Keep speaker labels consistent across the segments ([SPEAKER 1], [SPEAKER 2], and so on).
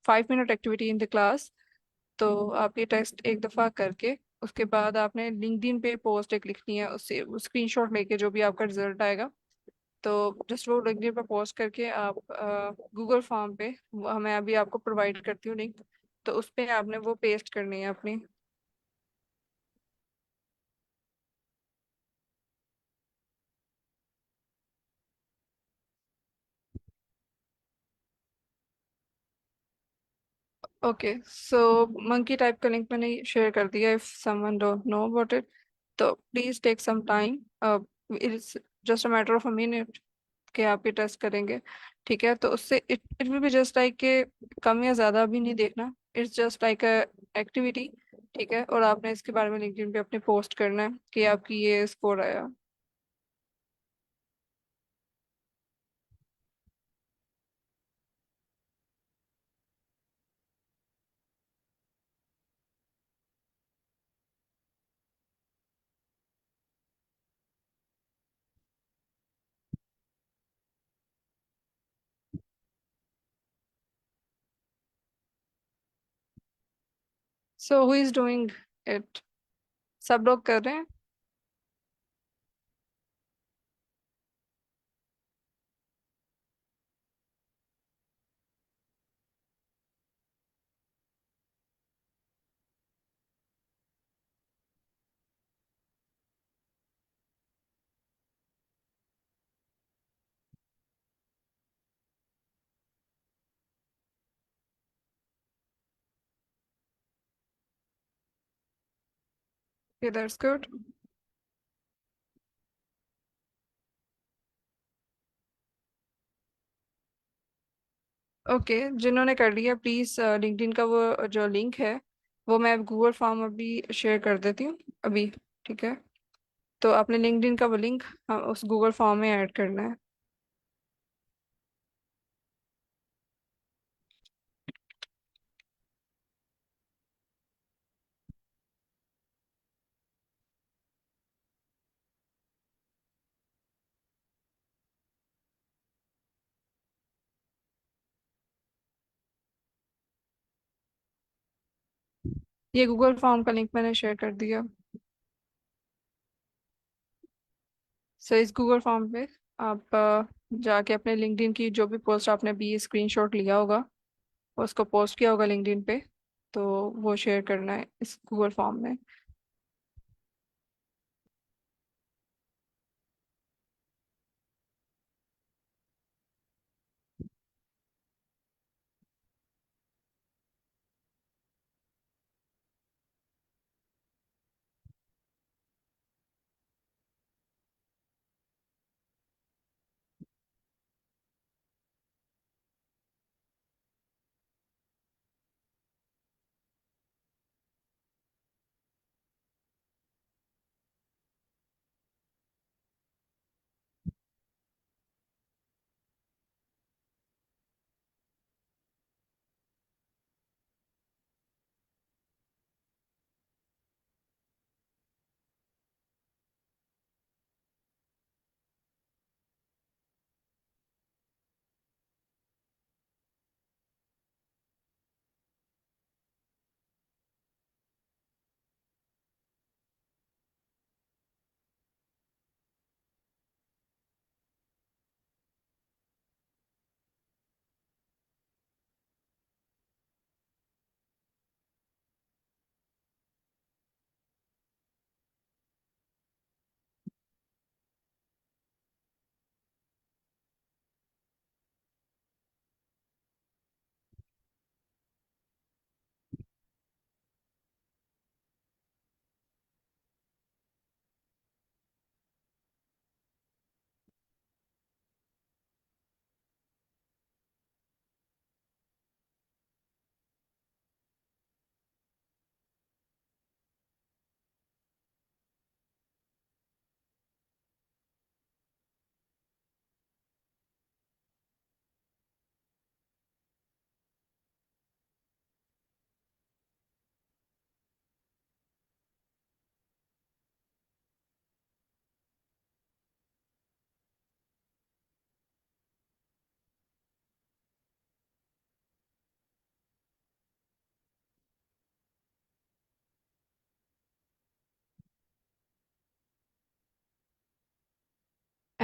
[SPEAKER 1] 5 minute activity in the class. तो आप ये टेस्ट एक दफ़ा करके उसके बाद आपने लिंक्डइन पे पोस्ट एक लिखनी है, उससे स्क्रीनशॉट लेके जो भी आपका रिजल्ट आएगा। तो जस्ट वो लिंक्डइन पे पोस्ट करके आप गूगल फॉर्म पे, मैं अभी आपको प्रोवाइड करती हूँ लिंक, तो उस पे आपने वो पेस्ट करनी है अपनी। ओके, सो मंकी टाइप का लिंक मैंने शेयर कर दिया। If someone don't know about it, तो please take some time. It's just a matter of a minute के आप ये टेस्ट करेंगे। ठीक है, तो उससे it it will be just like के कम या ज्यादा भी नहीं देखना। It's just like a activity. ठीक है, और आपने इसके बारे में लिंक्डइन पे अपने पोस्ट करना है कि आपकी ये स्कोर आया। So who is doing it? सब लोग कर रहे हैं? That's good. ओके, जिन्होंने कर लिया प्लीज लिंक्डइन का वो जो लिंक है वो मैं गूगल फॉर्म अभी शेयर कर देती हूँ अभी। ठीक है, तो आपने लिंक्डइन का वो लिंक उस गूगल फॉर्म में ऐड करना है। ये गूगल फॉर्म का लिंक मैंने शेयर कर दिया। सो इस गूगल फॉर्म पे आप जाके अपने लिंक्डइन की जो भी पोस्ट आपने भी स्क्रीनशॉट लिया होगा, उसको पोस्ट किया होगा लिंक्डइन पे, तो वो शेयर करना है इस गूगल फॉर्म में।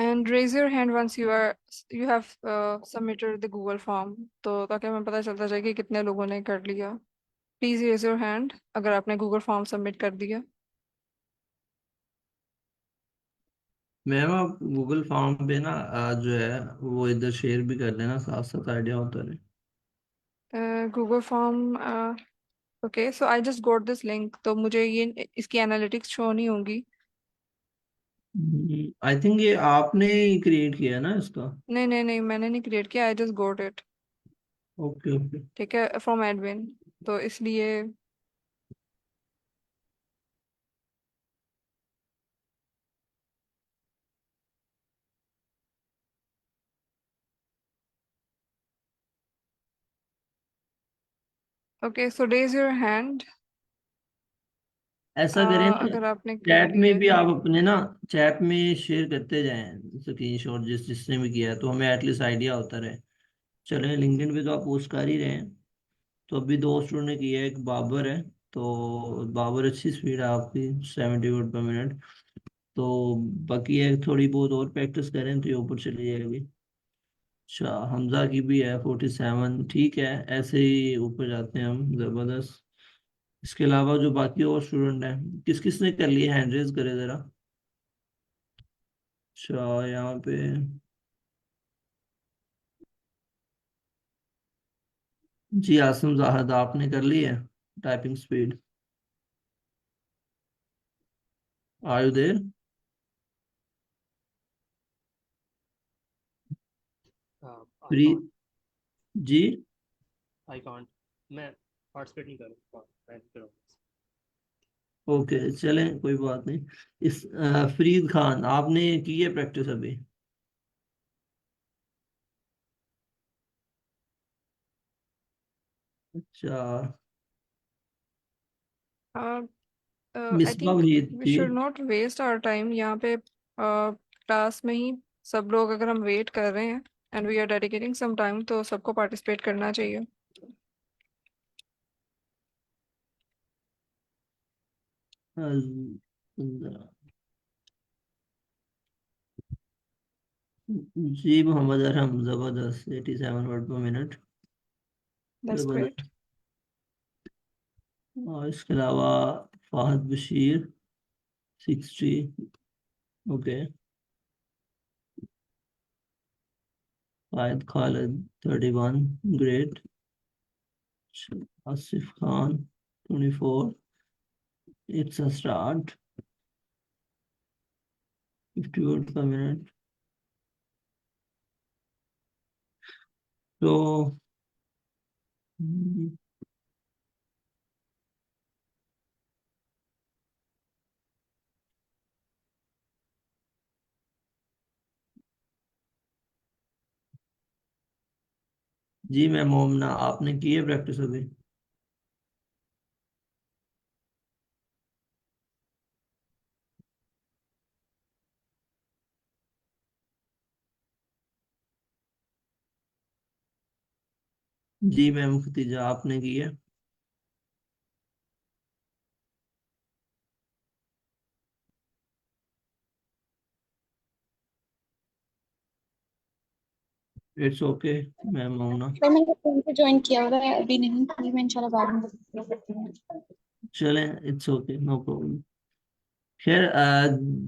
[SPEAKER 1] And raise your hand once you have submitted the Google form, तो ताकि हमें पता चलता जाए कि कितने लोगों ने कर लिया। प्लीज रेज योर हैंड अगर आपने गूगल फॉर्म सबमिट कर दिया।
[SPEAKER 2] मैम आप गूगल फॉर्म पे ना जो है वो इधर शेयर भी कर लेना, साथ साथ आइडिया होता रहे।
[SPEAKER 1] Google form, okay so I just got this link, तो मुझे ये इसकी एनालिटिक्स शो नहीं होंगी।
[SPEAKER 2] आई थिंक ये आपने क्रिएट किया है ना इसका।
[SPEAKER 1] नहीं नहीं नहीं, मैंने नहीं क्रिएट किया, I just got it.
[SPEAKER 2] Okay okay.
[SPEAKER 1] ठीक है, फ्रॉम एडमिन, तो इसलिए। Okay so raise your hand
[SPEAKER 2] ऐसा करें ना,
[SPEAKER 1] अगर आपने कर
[SPEAKER 2] चैट में
[SPEAKER 1] दिया
[SPEAKER 2] भी
[SPEAKER 1] है।
[SPEAKER 2] आप अपने ना चैट में शेयर करते जाएं स्क्रीन शॉट, जिसने भी किया है, तो हमें एटलीस्ट आइडिया होता रहे। चलें, लिंक्डइन पे तो आप पोस्ट कर ही रहे हैं। तो अभी दो स्टूडेंट ने किया है, एक बाबर है। तो बाबर अच्छी स्पीड है आपकी, 70 वर्ड पर मिनट। तो बाकी है, थोड़ी बहुत और प्रैक्टिस करें तो ये ऊपर चली जाएगी। अच्छा, हमजा की भी है 47, ठीक है। ऐसे ही ऊपर जाते हैं हम, जबरदस्त। इसके अलावा जो बाकी और स्टूडेंट हैं, किस किस ने कर लिए, हैंड रेज करे जरा। अच्छा, यहाँ पे जी आसम जाहद, आपने कर ली है typing speed. Are you there?
[SPEAKER 3] I
[SPEAKER 2] free?
[SPEAKER 3] Can't.
[SPEAKER 2] जी।
[SPEAKER 3] I can't. मैं पार्टिसिपेट नहीं करूँ, मैं नहीं करूँगा।
[SPEAKER 2] ओके, चलें, कोई बात नहीं। इस फरीद खान, आपने की है प्रैक्टिस अभी? अच्छा।
[SPEAKER 1] I
[SPEAKER 2] Misba
[SPEAKER 1] think
[SPEAKER 2] Waheed
[SPEAKER 1] we
[SPEAKER 2] जी।
[SPEAKER 1] Should not waste our time यहाँ पे। क्लास में ही सब लोग, अगर हम वेट कर रहे हैं and we are dedicating some time, तो सबको पार्टिसिपेट करना चाहिए।
[SPEAKER 2] जी मोहम्मद अरहम, जबरदस्त, 87 वर्ड पर मिनट।
[SPEAKER 1] That's great.
[SPEAKER 2] जबरदस्त। और इसके अलावा Fahad Bashir, 60। Okay. Faez Khalid, 31, great. Asif Khan, 24, it's a start, 50 word पर मिनट। तो हम्म, जी मैं मोमना, आपने की है प्रैक्टिस अभी? जी मैम खतीजा, आपने की है? It's okay ma'am मोमना।
[SPEAKER 4] सर मैंने फोन पे ज्वाइन किया हुआ है, अभी नहीं की, मैं इंशाल्लाह बाद में करती हूँ।
[SPEAKER 2] चलें, इट्स ओके, नो प्रॉब्लम। खैर,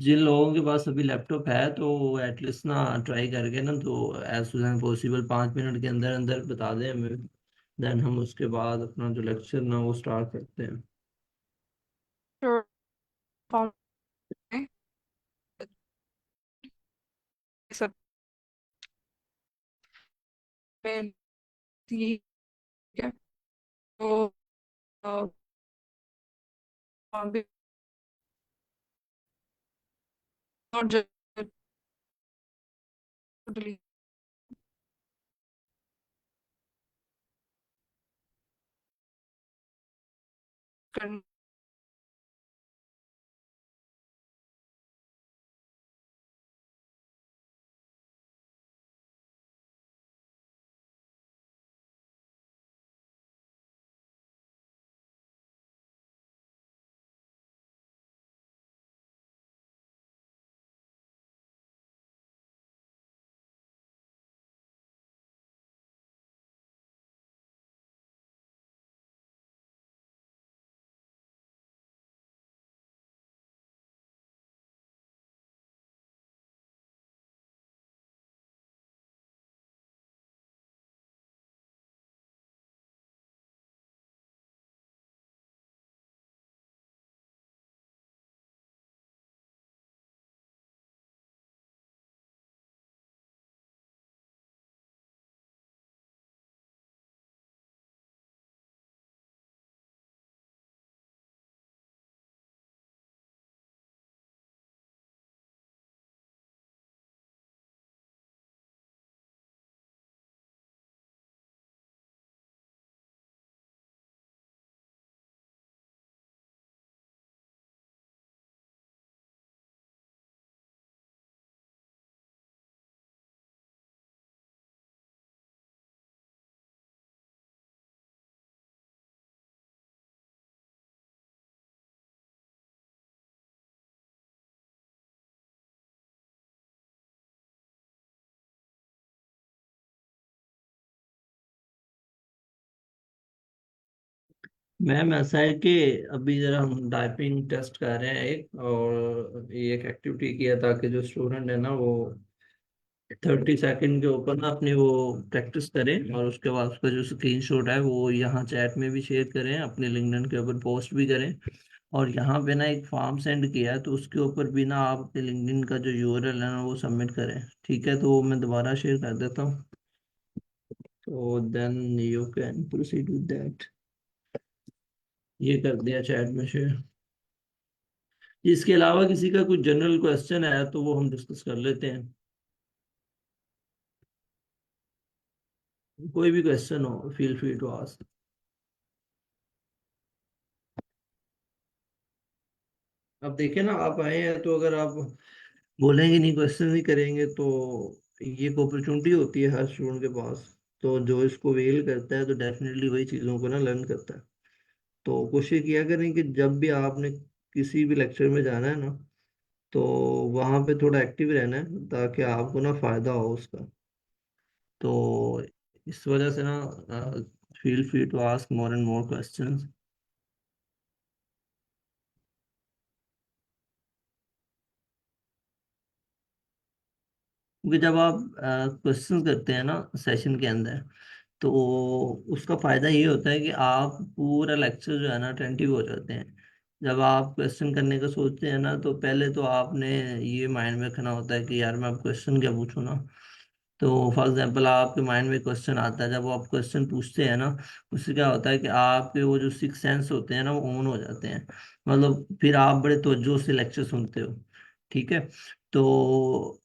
[SPEAKER 2] जिन लोगों के पास अभी लैपटॉप है तो एटलीस्ट ना ट्राई करके ना, तो as soon as possible 5 minute के अंदर अंदर बता दें हमें। देन हम उसके बाद अपना जो लेक्चर ना वो स्टार्ट करते हैं।
[SPEAKER 1] फॉर्म में सब में ठीक है, तो फॉर्म भी नॉट जल्दी करना।
[SPEAKER 2] मैम ऐसा है कि अभी जरा हम टाइपिंग टेस्ट कर रहे हैं एक, और ये एक एक्टिविटी किया ताकि जो स्टूडेंट है ना वो 30 सेकंड के ऊपर ना अपनी वो प्रैक्टिस करें, और उसके बाद उसका जो स्क्रीनशॉट है वो यहाँ चैट में भी शेयर करें, अपने लिंक्डइन के ऊपर पोस्ट भी करें। और यहाँ पे ना एक फॉर्म सेंड किया है, तो उसके ऊपर भी ना आप अपने लिंक्डइन का जो यूआरएल है ना वो सबमिट करें। ठीक है, तो वो मैं दोबारा शेयर कर देता हूँ, तो then you can proceed with that. ये कर दिया चैट में शेयर। इसके अलावा किसी का कुछ जनरल क्वेश्चन है तो वो हम डिस्कस कर लेते हैं। कोई भी क्वेश्चन हो, फील फ्री टू आस्क। अब देखिए ना, आप आए हैं तो अगर आप बोलेंगे नहीं, क्वेश्चन नहीं करेंगे, तो ये एक अपॉर्चुनिटी होती है हर स्टूडेंट के पास। तो जो इसको वेल करता है तो डेफिनेटली वही चीज़ों को ना लर्न करता है। तो कोशिश किया करें कि जब भी आपने किसी भी लेक्चर में जाना है ना, तो वहाँ पे थोड़ा एक्टिव रहना है ताकि आपको ना फायदा हो उसका। तो इस वजह से ना feel free to ask more and more questions. क्योंकि जब आप क्वेश्चंस करते हैं ना सेशन के अंदर, तो उसका फायदा ये होता है कि आप पूरा लेक्चर जो है ना अटेंटिव हो जाते हैं। जब आप क्वेश्चन करने का सोचते हैं ना, तो पहले तो आपने ये माइंड में रखना होता है कि यार मैं अब क्वेश्चन क्या पूछूं ना। तो फॉर एग्जांपल आपके माइंड में क्वेश्चन आता है, जब आप क्वेश्चन पूछते हैं ना, उससे क्या होता है कि आपके वो जो सिक्स सेंस होते हैं ना वो ऑन हो जाते हैं। मतलब फिर आप बड़े तवज्जो से लेक्चर सुनते हो। ठीक है। तो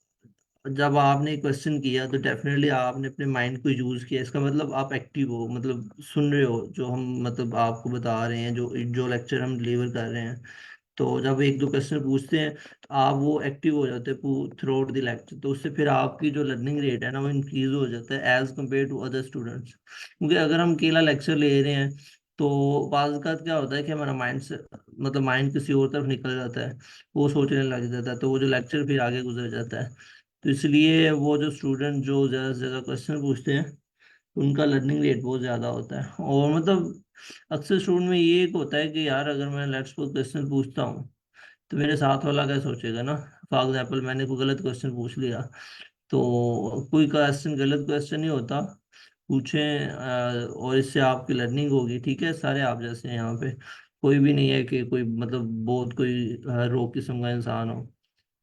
[SPEAKER 2] जब आपने क्वेश्चन किया तो डेफिनेटली आपने अपने माइंड को यूज किया, इसका मतलब आप एक्टिव हो, मतलब सुन रहे हो जो हम मतलब आपको बता रहे हैं, जो जो लेक्चर हम डिलीवर कर रहे हैं। तो जब एक दो क्वेश्चन पूछते हैं तो आप वो एक्टिव हो जाते हैं थ्रू आउट द लेक्चर, तो उससे फिर आपकी जो लर्निंग रेट है ना वो इंक्रीज हो जाता है as compared to other students. क्योंकि अगर हम अकेला लेक्चर ले रहे हैं तो बाज़ अवत क्या होता है कि हमारा माइंड से मतलब माइंड किसी और तरफ निकल जाता है, वो सोचने लग जाता है, तो वो जो लेक्चर फिर आगे गुजर जाता है। तो इसलिए वो जो स्टूडेंट जो ज़्यादा से ज़्यादा क्वेश्चन पूछते हैं उनका लर्निंग रेट बहुत ज़्यादा होता है। और मतलब अक्सर स्टूडेंट में ये एक होता है कि यार अगर मैं लेट्स सपोज क्वेश्चन पूछता हूँ तो मेरे साथ वाला क्या सोचेगा ना। फॉर एग्जाम्पल मैंने कोई गलत क्वेश्चन पूछ लिया, तो कोई क्वेश्चन गलत क्वेश्चन नहीं होता, पूछें और इससे आपकी लर्निंग होगी। ठीक है, सारे आप जैसे हैं यहाँ पे, कोई भी नहीं है कि कोई मतलब बहुत कोई रो किस्म का इंसान हो,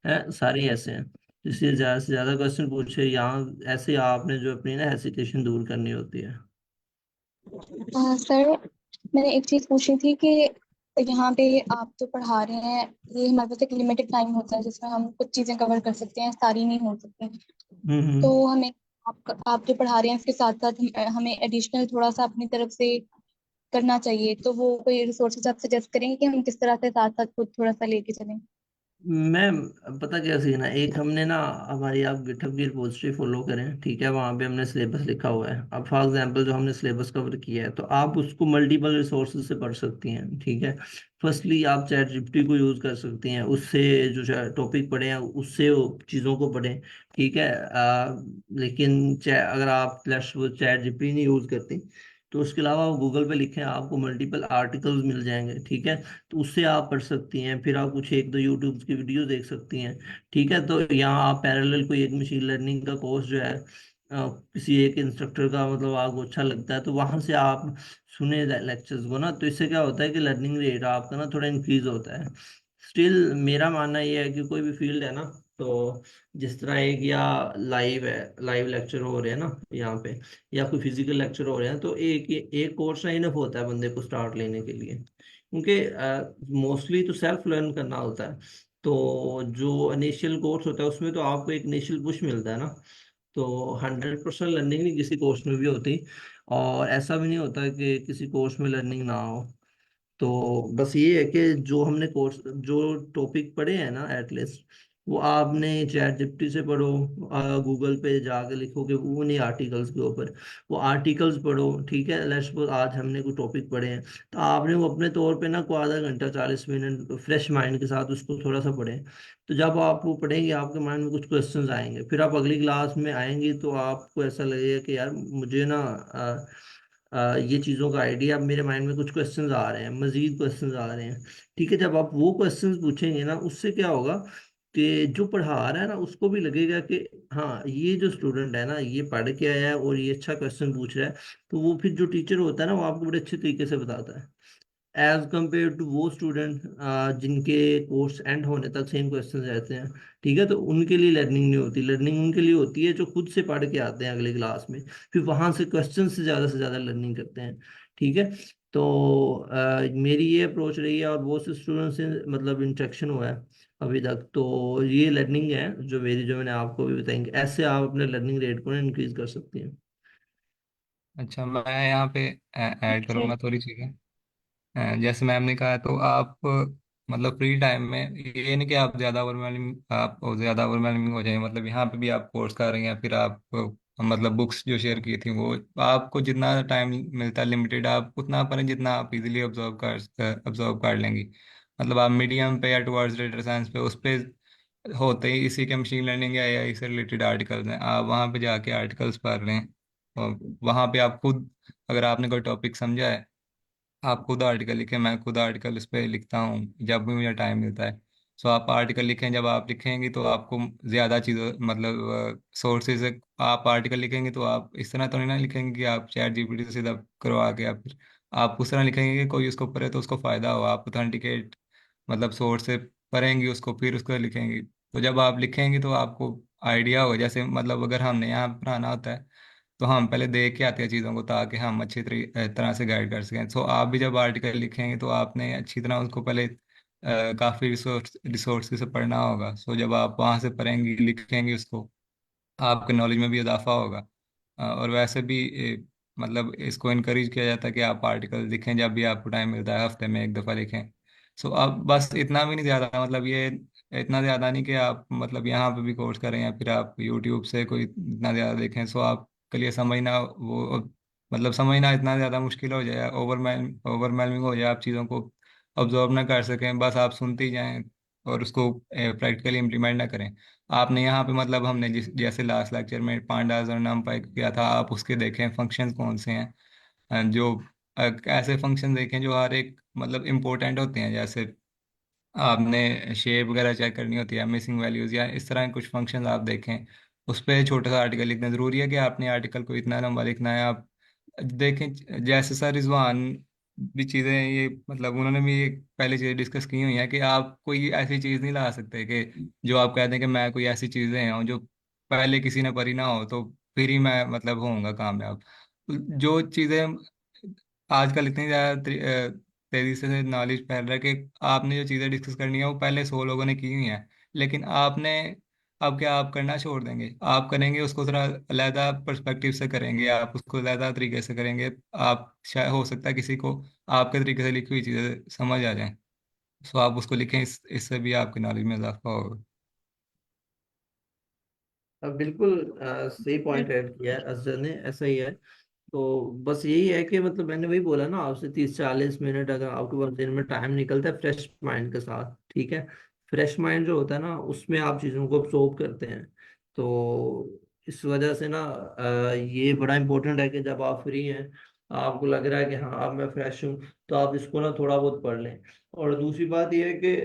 [SPEAKER 2] है सारे ही ऐसे हैं। इसलिए ज़्यादा से ज़्यादा क्वेश्चन पूछे, यहाँ ऐसे आपने जो अपनी ना हेसिटेशन दूर करनी होती है।
[SPEAKER 4] सर, मैंने एक चीज पूछी थी कि यहाँ पे आप जो पढ़ा रहे हैं, ये हमारे पास एक लिमिटेड टाइम होता है जिसमें हम कुछ चीजें कवर कर सकते हैं, सारी नहीं हो सकती।
[SPEAKER 2] हम्म।
[SPEAKER 4] तो हमें आप जो पढ़ा रहे हैं उसके साथ साथ हमें एडिशनल थोड़ा सा अपनी तरफ से करना चाहिए। तो वो कोई रिसोर्सेज आप सजेस्ट करेंगे कि हम किस तरह से साथ साथ खुद थोड़ा सा लेके चलें?
[SPEAKER 2] मैम पता क्या सीन है, एक हमने ना हमारी आप गिटहब की रिपोजिटरी फॉलो करें। ठीक है, वहाँ पे हमने सिलेबस लिखा हुआ है। अब फॉर एग्जांपल जो हमने सिलेबस कवर किया है तो आप उसको मल्टीपल रिसोर्सेज से पढ़ सकती हैं। ठीक है, फर्स्टली आप चैट जीपीटी को यूज़ कर सकती हैं, उससे जो टॉपिक पढ़े हैं उससे वो चीज़ों को पढ़ें। ठीक है, लेकिन अगर आप चैट जीपीटी नहीं यूज़ करती तो उसके अलावा गूगल पे लिखें, आपको मल्टीपल आर्टिकल्स मिल जाएंगे। ठीक है, तो उससे आप पढ़ सकती हैं। फिर आप कुछ एक दो यूट्यूब की वीडियो देख सकती हैं। ठीक है, तो यहाँ आप पैरेलल कोई एक मशीन लर्निंग का कोर्स जो है किसी एक इंस्ट्रक्टर का मतलब आपको अच्छा लगता है तो वहाँ से आप सुने लेक्चर्स को ना, तो इससे क्या होता है कि लर्निंग रेट आपका ना थोड़ा इंक्रीज होता है। स्टिल मेरा मानना ये है कि कोई भी फील्ड है ना, तो जिस तरह एक या लाइव है, लाइव लेक्चर हो रहे हैं ना यहाँ पे, या कोई फिजिकल लेक्चर हो रहे हैं, तो एक एक कोर्स ना इनफ होता है बंदे को स्टार्ट लेने के लिए। क्योंकि मोस्टली तो सेल्फ लर्न करना होता है। तो जो इनिशियल कोर्स होता है उसमें तो आपको एक इनिशियल पुश मिलता है ना। तो 100% लर्निंग नहीं किसी कोर्स में भी होती, और ऐसा भी नहीं होता कि किसी कोर्स में लर्निंग ना हो। तो बस ये है कि जो हमने कोर्स जो टॉपिक पढ़े हैं ना एटलीस्ट वो आपने चैट जीपीटी से पढ़ो, गूगल पे जाके लिखोगे वो उन्हीं आर्टिकल्स के ऊपर, वो आर्टिकल्स पढ़ो। ठीक है, लेट्स सपोज आज हमने कोई टॉपिक पढ़े हैं तो आपने वो अपने तौर पे ना को आधा घंटा 40 मिनट फ्रेश माइंड के साथ उसको थोड़ा सा पढ़ें। तो जब आप वो पढ़ेंगे आपके माइंड में कुछ क्वेश्चंस आएंगे, फिर आप अगली क्लास में आएंगे तो आपको ऐसा लगेगा कि यार मुझे ना ये चीज़ों का आइडिया, अब मेरे माइंड में कुछ क्वेश्चंस आ रहे हैं, मजीद क्वेश्चंस आ रहे हैं। ठीक है, जब आप वो क्वेश्चंस पूछेंगे ना, उससे क्या होगा कि जो पढ़ा रहा है ना उसको भी लगेगा कि हाँ ये जो स्टूडेंट है ना ये पढ़ के आया है और ये अच्छा क्वेश्चन पूछ रहा है। तो वो फिर जो टीचर होता है ना वो आपको बड़े अच्छे तरीके से बताता है, एज कम्पेयर टू वो स्टूडेंट जिनके कोर्स एंड होने तक सेम क्वेश्चन रहते हैं। ठीक है, तो उनके लिए लर्निंग नहीं होती, लर्निंग उनके लिए होती है जो खुद से पढ़ के आते हैं अगले क्लास में, फिर वहां से ज़्यादा लर्निंग करते हैं। ठीक है, तो मेरी ये अप्रोच रही है और बहुत से स्टूडेंट से मतलब इंटरेक्शन हुआ है अभी तक। तो ये लर्निंग है जो मैंने आपको भी बताएंगे, ऐसे आप अपने लर्निंग रेट को इंक्रीज कर सकते हैं।
[SPEAKER 5] अच्छा, मैं यहाँ पे ऐड
[SPEAKER 4] अच्छा।
[SPEAKER 5] करूँगा थोड़ी चीज़ें। जैसे मैम ने कहा, तो आप मतलब फ्री टाइम में ये नहीं कि आप ज़्यादा ओवरवेलमिंग हो जाए, मतलब यहाँ पे भी आप कोर्स कर रहे हैं या फिर आप मतलब बुक्स जो शेयर की थी वो आपको जितना टाइम मिलता है लिमिटेड, आप उतना पढ़ें जितना आप इजीली ऑब्जर्व कर लेंगी। मतलब आप मीडियम पे या टुवर्ड्स डेटा साइंस पे उस पे होते ही इसी के मशीन लर्निंग या एआई से रिलेटेड आर्टिकल्स हैं, आप वहाँ पे जाके आर्टिकल्स पढ़ रहे हैं। और वहाँ पे आप खुद, अगर आपने कोई टॉपिक समझा है, आप खुद आर्टिकल लिखें। मैं खुद आर्टिकल इस पे लिखता हूँ जब भी मुझे टाइम मिलता है। सो आप आर्टिकल लिखें, जब आप लिखेंगे तो आपको ज़्यादा चीज़ों मतलब सोर्सेज से आप आर्टिकल लिखेंगे तो आप इस तरह तो नहीं ना लिखेंगे कि आप चैट जीपीटी से सीधा करवा के, या फिर आप उस तरह लिखेंगे कि कोई उसको पढ़े तो उसको फ़ायदा हो। आप ऑथेंटिकेट मतलब सोर्स से पढ़ेंगे उसको, फिर उसको लिखेंगे। तो जब आप लिखेंगे तो आपको आइडिया होगा। जैसे मतलब अगर हमने यहाँ पढ़ाना होता है तो हम पहले देख के आते हैं चीज़ों को ताकि हम अच्छी तरह से गाइड कर सकें। सो आप भी जब आर्टिकल लिखेंगे तो आपने अच्छी तरह उसको पहले काफ़ी रिसोर्स से पढ़ना होगा। सो जब आप वहाँ से पढ़ेंगे लिखेंगे उसको, आपके नॉलेज में भी इजाफा होगा। और वैसे भी मतलब इसको इनकरेज किया जाता है कि आप आर्टिकल लिखें जब भी आपको टाइम मिलता है, हफ्ते में एक दफ़ा लिखें। सो अब बस इतना भी नहीं ज़्यादा, मतलब ये इतना ज़्यादा नहीं कि आप मतलब यहाँ पे भी कोर्स करें या फिर आप यूट्यूब से कोई इतना ज़्यादा देखें। सो आपके लिए समझना वो मतलब समझना इतना ज़्यादा मुश्किल हो जाए, ओवरवेलमिंग हो जाए, आप चीज़ों को ऑब्जर्व ना कर सकें, बस आप सुनते ही जाएं और उसको प्रैक्टिकली इम्प्लीमेंट ना करें। आपने यहाँ पे मतलब हमने जैसे लास्ट लेक्चर में पांडास और नमपाई किया था, आप उसके देखें फंक्शंस कौन से हैं। जो ऐसे फंक्शन देखें जो हर एक मतलब इम्पोर्टेंट होते हैं। जैसे आपने शेप वगैरह चेक करनी होती है, मिसिंग वैल्यूज या इस तरह के कुछ फंक्शन आप देखें, उस पर छोटा सा आर्टिकल लिखना ज़रूरी है कि आपने आर्टिकल को इतना लंबा लिखना है। आप देखें जैसे सर रिजवान भी चीज़ें ये मतलब उन्होंने भी ये पहले चीज़ें डिस्कस की हुई हैं कि आप कोई ऐसी चीज़ नहीं ला सकते कि जो आप कहते हैं कि मैं कोई ऐसी चीज़ें हैं जो पहले किसी ने पढ़ी ना हो तो फिर ही मैं मतलब होऊंगा कामयाब। जो चीज़ें आजकल इतनी ज़्यादा तेजी से नॉलेज फैल रहा है कि आपने जो चीज़ें डिस्कस करनी है वो पहले 100 लोगों ने की हुई हैं, लेकिन आपने अब क्या आप करना छोड़ देंगे? आप करेंगे उसको थोड़ा अलहदा पर्सपेक्टिव से करेंगे, आप उसको अलहदा तरीके से करेंगे। आप शायद हो सकता है किसी को आपके तरीके से लिखी हुई चीज़ें समझ आ जाएं। सो आप उसको लिखें, इससे भी आपकी नॉलेज में इजाफा होगा।
[SPEAKER 2] अब बिल्कुल सही पॉइंट ऐड किया है असद ने, ऐसा ही है। तो बस यही है कि मतलब मैंने वही बोला ना आपसे, 30-40 मिनट अगर आपके पास दिन में टाइम निकलता है फ्रेश माइंड के साथ, ठीक है, फ्रेश माइंड जो होता है ना उसमें आप चीज़ों को अब्सॉर्ब करते हैं। तो इस वजह से ना ये बड़ा इंपॉर्टेंट है कि जब आप फ्री हैं, आपको लग रहा है कि हाँ अब मैं फ्रेश हूँ, तो आप इसको ना थोड़ा बहुत पढ़ लें। और दूसरी बात ये है कि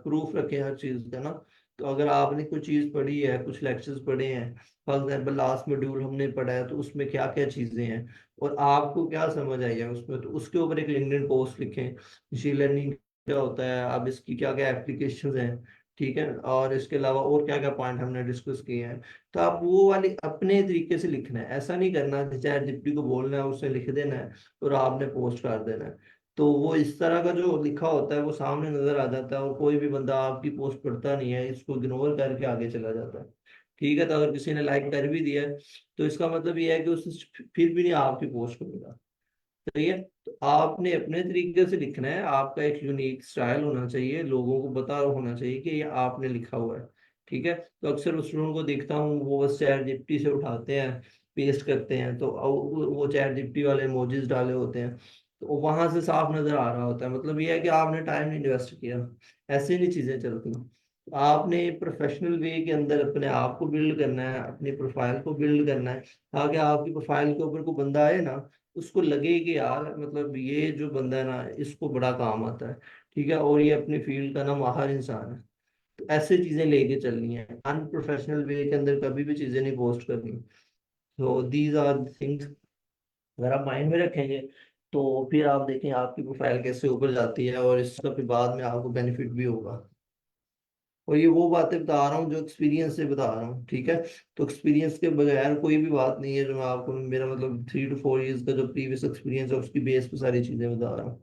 [SPEAKER 2] प्रूफ रखें हर चीज़ का ना। तो अगर आपने कोई चीज़ पढ़ी है, कुछ लेक्चर्स पढ़े हैं, फॉर एग्जाम्पल लास्ट मॉड्यूल हमने पढ़ा है तो उसमें क्या क्या चीज़ें हैं और आपको क्या समझ आई है उसमें, तो उसके ऊपर एक लिंक्डइन पोस्ट लिखें, मशीन लर्निंग क्या होता है, अब इसकी क्या क्या एप्लीकेशंस हैं। ठीक है, और इसके अलावा और क्या क्या पॉइंट हमने डिस्कस किए हैं। तो आप वो वाली अपने तरीके से लिखना है, ऐसा नहीं करना कि चैट जीपीटी को बोलना है उससे लिख देना है और आपने पोस्ट कर देना है। तो वो इस तरह का जो लिखा होता है वो सामने नजर आ जाता है और कोई भी बंदा आपकी पोस्ट पढ़ता नहीं है, इसको इग्नोर करके आगे चला जाता है। ठीक है, तो अगर किसी ने लाइक कर भी दिया है तो इसका मतलब ये है कि उसने फिर भी नहीं आपकी पोस्ट करेगा। सही है, तो आपने अपने तरीके से लिखना है, आपका एक यूनिक स्टाइल होना चाहिए, लोगों को पता होना चाहिए कि ये आपने लिखा हुआ है। ठीक है, तो अक्सर स्टूडेंट को देखता हूँ वो बस चैट जीपीटी से उठाते हैं, पेस्ट करते हैं, तो वो चैट जीपीटी वाले इमोजीज डाले होते हैं, तो वहां से साफ नजर आ रहा होता है, मतलब ये है कि आपने टाइम नहीं इन्वेस्ट किया। ऐसे नहीं चीजें चलती। आपने प्रोफेशनल वे के अंदर अपने आप को बिल्ड करना है, अपनी प्रोफाइल को बिल्ड करना है, ताकि आपकी प्रोफाइल के ऊपर कोई बंदा आए ना उसको लगे कि यार मतलब ये जो बंदा है ना इसको बड़ा काम आता है, ठीक है, और ये अपनी फील्ड का ना माहिर इंसान है। तो ऐसे चीजें लेके चलनी है, अनप्रोफेशनल वे के अंदर कभी भी चीजें नहीं पोस्ट करनी। तो दीज आर थिंग्स अगर आप माइंड में रखेंगे तो फिर आप देखें आपकी प्रोफाइल कैसे ऊपर जाती है, और इसका फिर बाद में आपको बेनिफिट भी होगा। और ये वो बातें बता रहा हूँ जो एक्सपीरियंस से बता रहा हूँ, ठीक है। तो एक्सपीरियंस के बगैर कोई भी बात नहीं है जो मैं आपको, मेरा मतलब 3 to 4 years का जो प्रीवियस एक्सपीरियंस है उसकी बेस पे सारी चीजें बता रहा हूँ,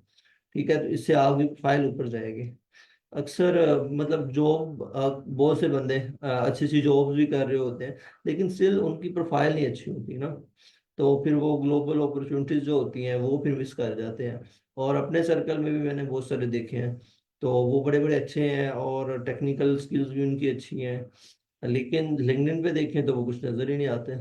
[SPEAKER 2] ठीक है। तो इससे आपकी प्रोफाइल ऊपर जाएगी। अक्सर मतलब जॉब, बहुत से बंदे अच्छी अच्छी जॉब्स भी कर रहे होते हैं, लेकिन स्टिल उनकी प्रोफाइल नहीं अच्छी होती ना, तो फिर वो ग्लोबल अपॉर्चुनिटीज जो होती हैं वो फिर मिस कर जाते हैं। और अपने सर्कल में भी मैंने बहुत सारे देखे हैं, तो वो बड़े बड़े अच्छे हैं और टेक्निकल स्किल्स भी उनकी अच्छी हैं, लेकिन लिंक्डइन पे देखें तो वो कुछ नजर ही नहीं आते।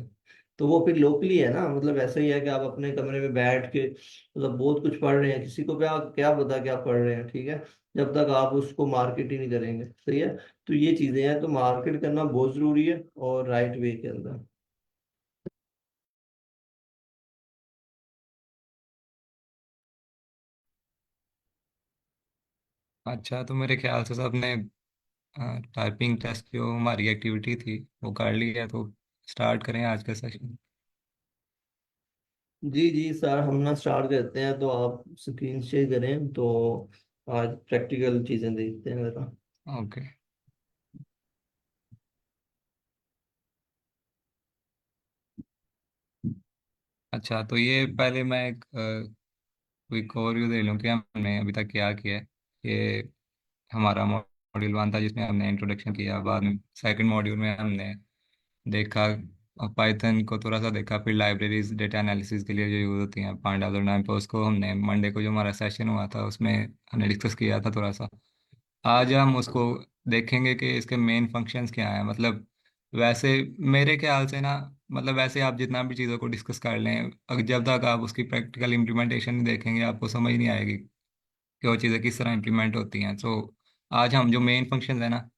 [SPEAKER 2] तो वो फिर लोकली है ना, मतलब ऐसा ही है कि आप अपने कमरे में बैठ के मतलब बहुत कुछ पढ़ रहे हैं, किसी को क्या क्या पता क्या पढ़ रहे हैं, ठीक है, जब तक आप उसको मार्केट ही नहीं करेंगे, सही है। तो ये चीजें हैं, तो मार्केट करना बहुत जरूरी है और राइट वे के अंदर।
[SPEAKER 5] अच्छा, तो मेरे ख्याल से सबने टाइपिंग टेस्ट जो हमारी एक्टिविटी थी वो कर ली है, तो स्टार्ट करें आज का सेशन।
[SPEAKER 2] जी जी सर, हम ना स्टार्ट करते हैं, तो आप स्क्रीन शेयर करें तो आज प्रैक्टिकल चीजें देखते हैं जरा।
[SPEAKER 5] ओके। अच्छा, तो ये पहले मैं एक क्विक ओवरव्यू दे लूँ कि हमने अभी तक क्या किया है। ये हमारा मॉड्यूल 1 था जिसमें हमने इंट्रोडक्शन किया, बाद में सेकंड मॉड्यूल में हमने देखा पाइथन को थोड़ा सा देखा, फिर लाइब्रेरीज डेटा एनालिसिस के लिए जो यूज़ होती हैं पांडास और नैमपोस को हमने मंडे को जो हमारा सेशन हुआ था उसमें हमने डिस्कस किया था थोड़ा सा। आज हम उसको देखेंगे कि इसके मेन फंक्शंस क्या हैं। मतलब वैसे मेरे ख्याल से ना, मतलब वैसे आप जितना भी चीज़ों को डिस्कस कर लें, अगर जब तक आप उसकी प्रैक्टिकल इम्प्लीमेंटेशन नहीं देखेंगे आपको समझ नहीं आएगी कि वो चीज़ें किस तरह इम्प्लीमेंट होती हैं। तो आज हम जो मेन फंक्शंस हैं ना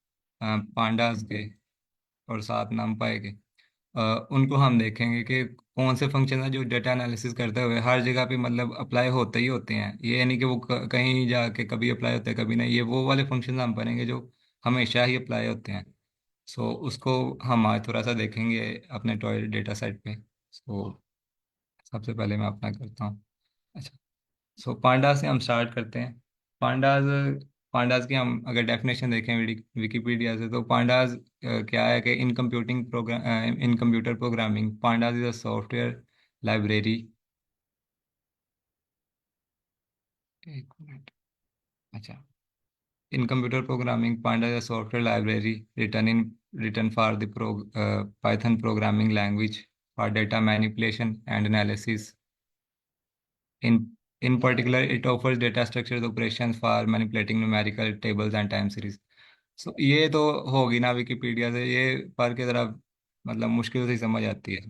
[SPEAKER 5] पांडास के और साथ नमपाई के, उनको हम देखेंगे कि कौन से फंक्शन है जो डेटा एनालिसिस करते हुए हर जगह पे मतलब अप्लाई होते ही होते हैं। ये नहीं कि वो कहीं जाके कभी अप्लाई होते हैं कभी नहीं, ये वो वाले फंक्शन हम पढ़ेंगे जो हमेशा ही अप्लाई होते हैं। सो उसको हम आज थोड़ा सा देखेंगे अपने टॉय डेटा सेट पे। सो सबसे पहले मैं अपना करता हूँ। अच्छा, सो पांडा से हम स्टार्ट करते हैं। पांडाज पांडाज की हम अगर डेफिनेशन देखें विकिपीडिया से, तो पांडाज क्या है कि इन computer programming pandas is a software library. एक मिनट। अच्छा, इन computer programming Panda is a software library return for the Python programming language for data manipulation and analysis. In particular, it offers data structures operations for manipulating numerical tables and time series. So ये तो होगी ना Wikipedia से, ये पढ़ के ज़रा मतलब मुश्किल से ही समझ आती है।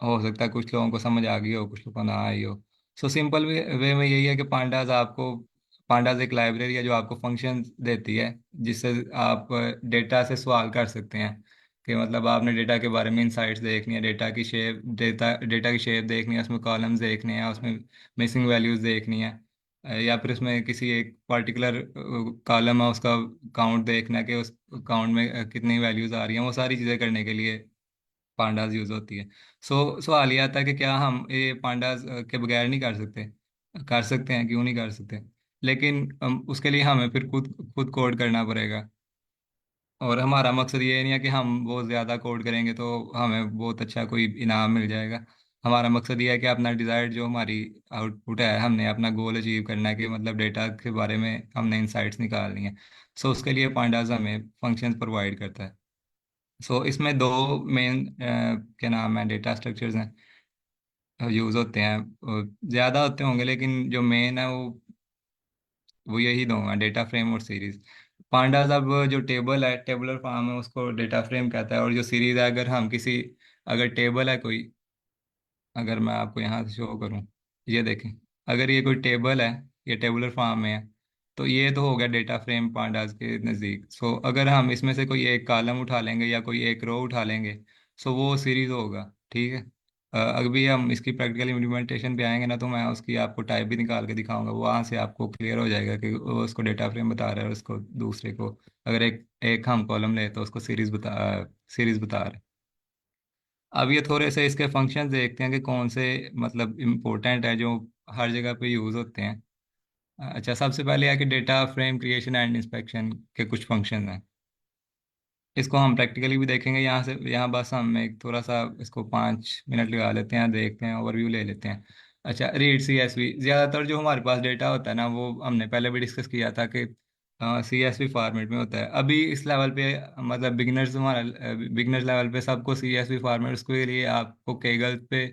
[SPEAKER 5] हो सकता है कुछ लोगों को समझ आ गई हो, कुछ लोगों को ना आई हो। सो सिंपल वे में यही है कि पांडाज एक लाइब्रेरी है जो आपको फंक्शन देती है जिससे आप डेटा से सवाल कर सकते हैं कि मतलब आपने डेटा के बारे में इंसाइट्स देखनी है, डेटा की शेप देखनी है, उसमें कॉलम्स देखने हैं, उसमें मिसिंग वैल्यूज देखनी है, या फिर उसमें किसी एक पर्टिकुलर कॉलम है उसका काउंट देखना है कि उस काउंट में कितनी वैल्यूज आ रही हैं। वो सारी चीज़ें करने के लिए पांडास यूज होती है। सवाल ये आता है कि क्या हम ये पांडास के बगैर नहीं कर सकते? कर सकते हैं, क्यों नहीं कर सकते। लेकिन उसके लिए हमें फिर खुद खुद कोड करना पड़ेगा। और हमारा मकसद ये नहीं है कि हम बहुत ज़्यादा कोड करेंगे तो हमें बहुत अच्छा कोई इनाम मिल जाएगा। हमारा मकसद ये है कि अपना डिज़ायर्ड जो हमारी आउटपुट है, हमने अपना गोल अचीव करना है कि मतलब डेटा के बारे में हमने इंसाइट्स निकालनी है। उसके लिए पांडास हमें फंक्शंस प्रोवाइड करता है। इसमें दो मेन क्या नाम है डेटा स्ट्रक्चर्स हैं यूज़ होते हैं। ज़्यादा होते होंगे लेकिन जो मेन है वो यही दो हैं, डेटा फ्रेम और सीरीज। पांडास अब जो टेबल है, टेबलर फॉर्म है, उसको डेटा फ्रेम कहता है। और जो सीरीज है, अगर टेबल है कोई, अगर मैं आपको यहाँ से शो करूँ, ये देखें, अगर ये कोई टेबल है, ये टेबलर फॉर्म में है, तो ये तो हो गया डेटा फ्रेम पांडास के नज़दीक। अगर हम इसमें से कोई एक कॉलम उठा लेंगे या कोई एक रो उठा लेंगे, वो सीरीज होगा, ठीक है। अभी हम इसकी प्रैक्टिकल इम्प्लीमेंटेशन पे आएंगे ना, तो मैं उसकी आपको टाइप भी निकाल के दिखाऊंगा, वहाँ से आपको क्लियर हो जाएगा कि वो उसको डेटा फ्रेम बता रहा है और उसको दूसरे को, अगर एक एक हम कॉलम ले तो उसको सीरीज बता रहा है। अब ये थोड़े से इसके फंक्शंस देखते हैं कि कौन से मतलब इम्पोर्टेंट है जो हर जगह पे यूज़ होते हैं। अच्छा, सबसे पहले है कि data frame creation and inspection के कुछ फंक्शन हैं। इसको हम प्रैक्टिकली भी देखेंगे यहाँ से, यहाँ बस हम एक थोड़ा सा इसको 5 मिनट लगा लेते हैं, देखते हैं, ओवरव्यू ले लेते हैं। अच्छा, रीड CSV, ज़्यादातर जो हमारे पास डेटा होता है ना, वो हमने पहले भी डिस्कस किया था कि CSV फॉर्मेट में होता है। अभी इस लेवल पे मतलब बिगनर्स लेवल पे सबको CSV फॉर्मेट, उसके लिए आपको केगल पे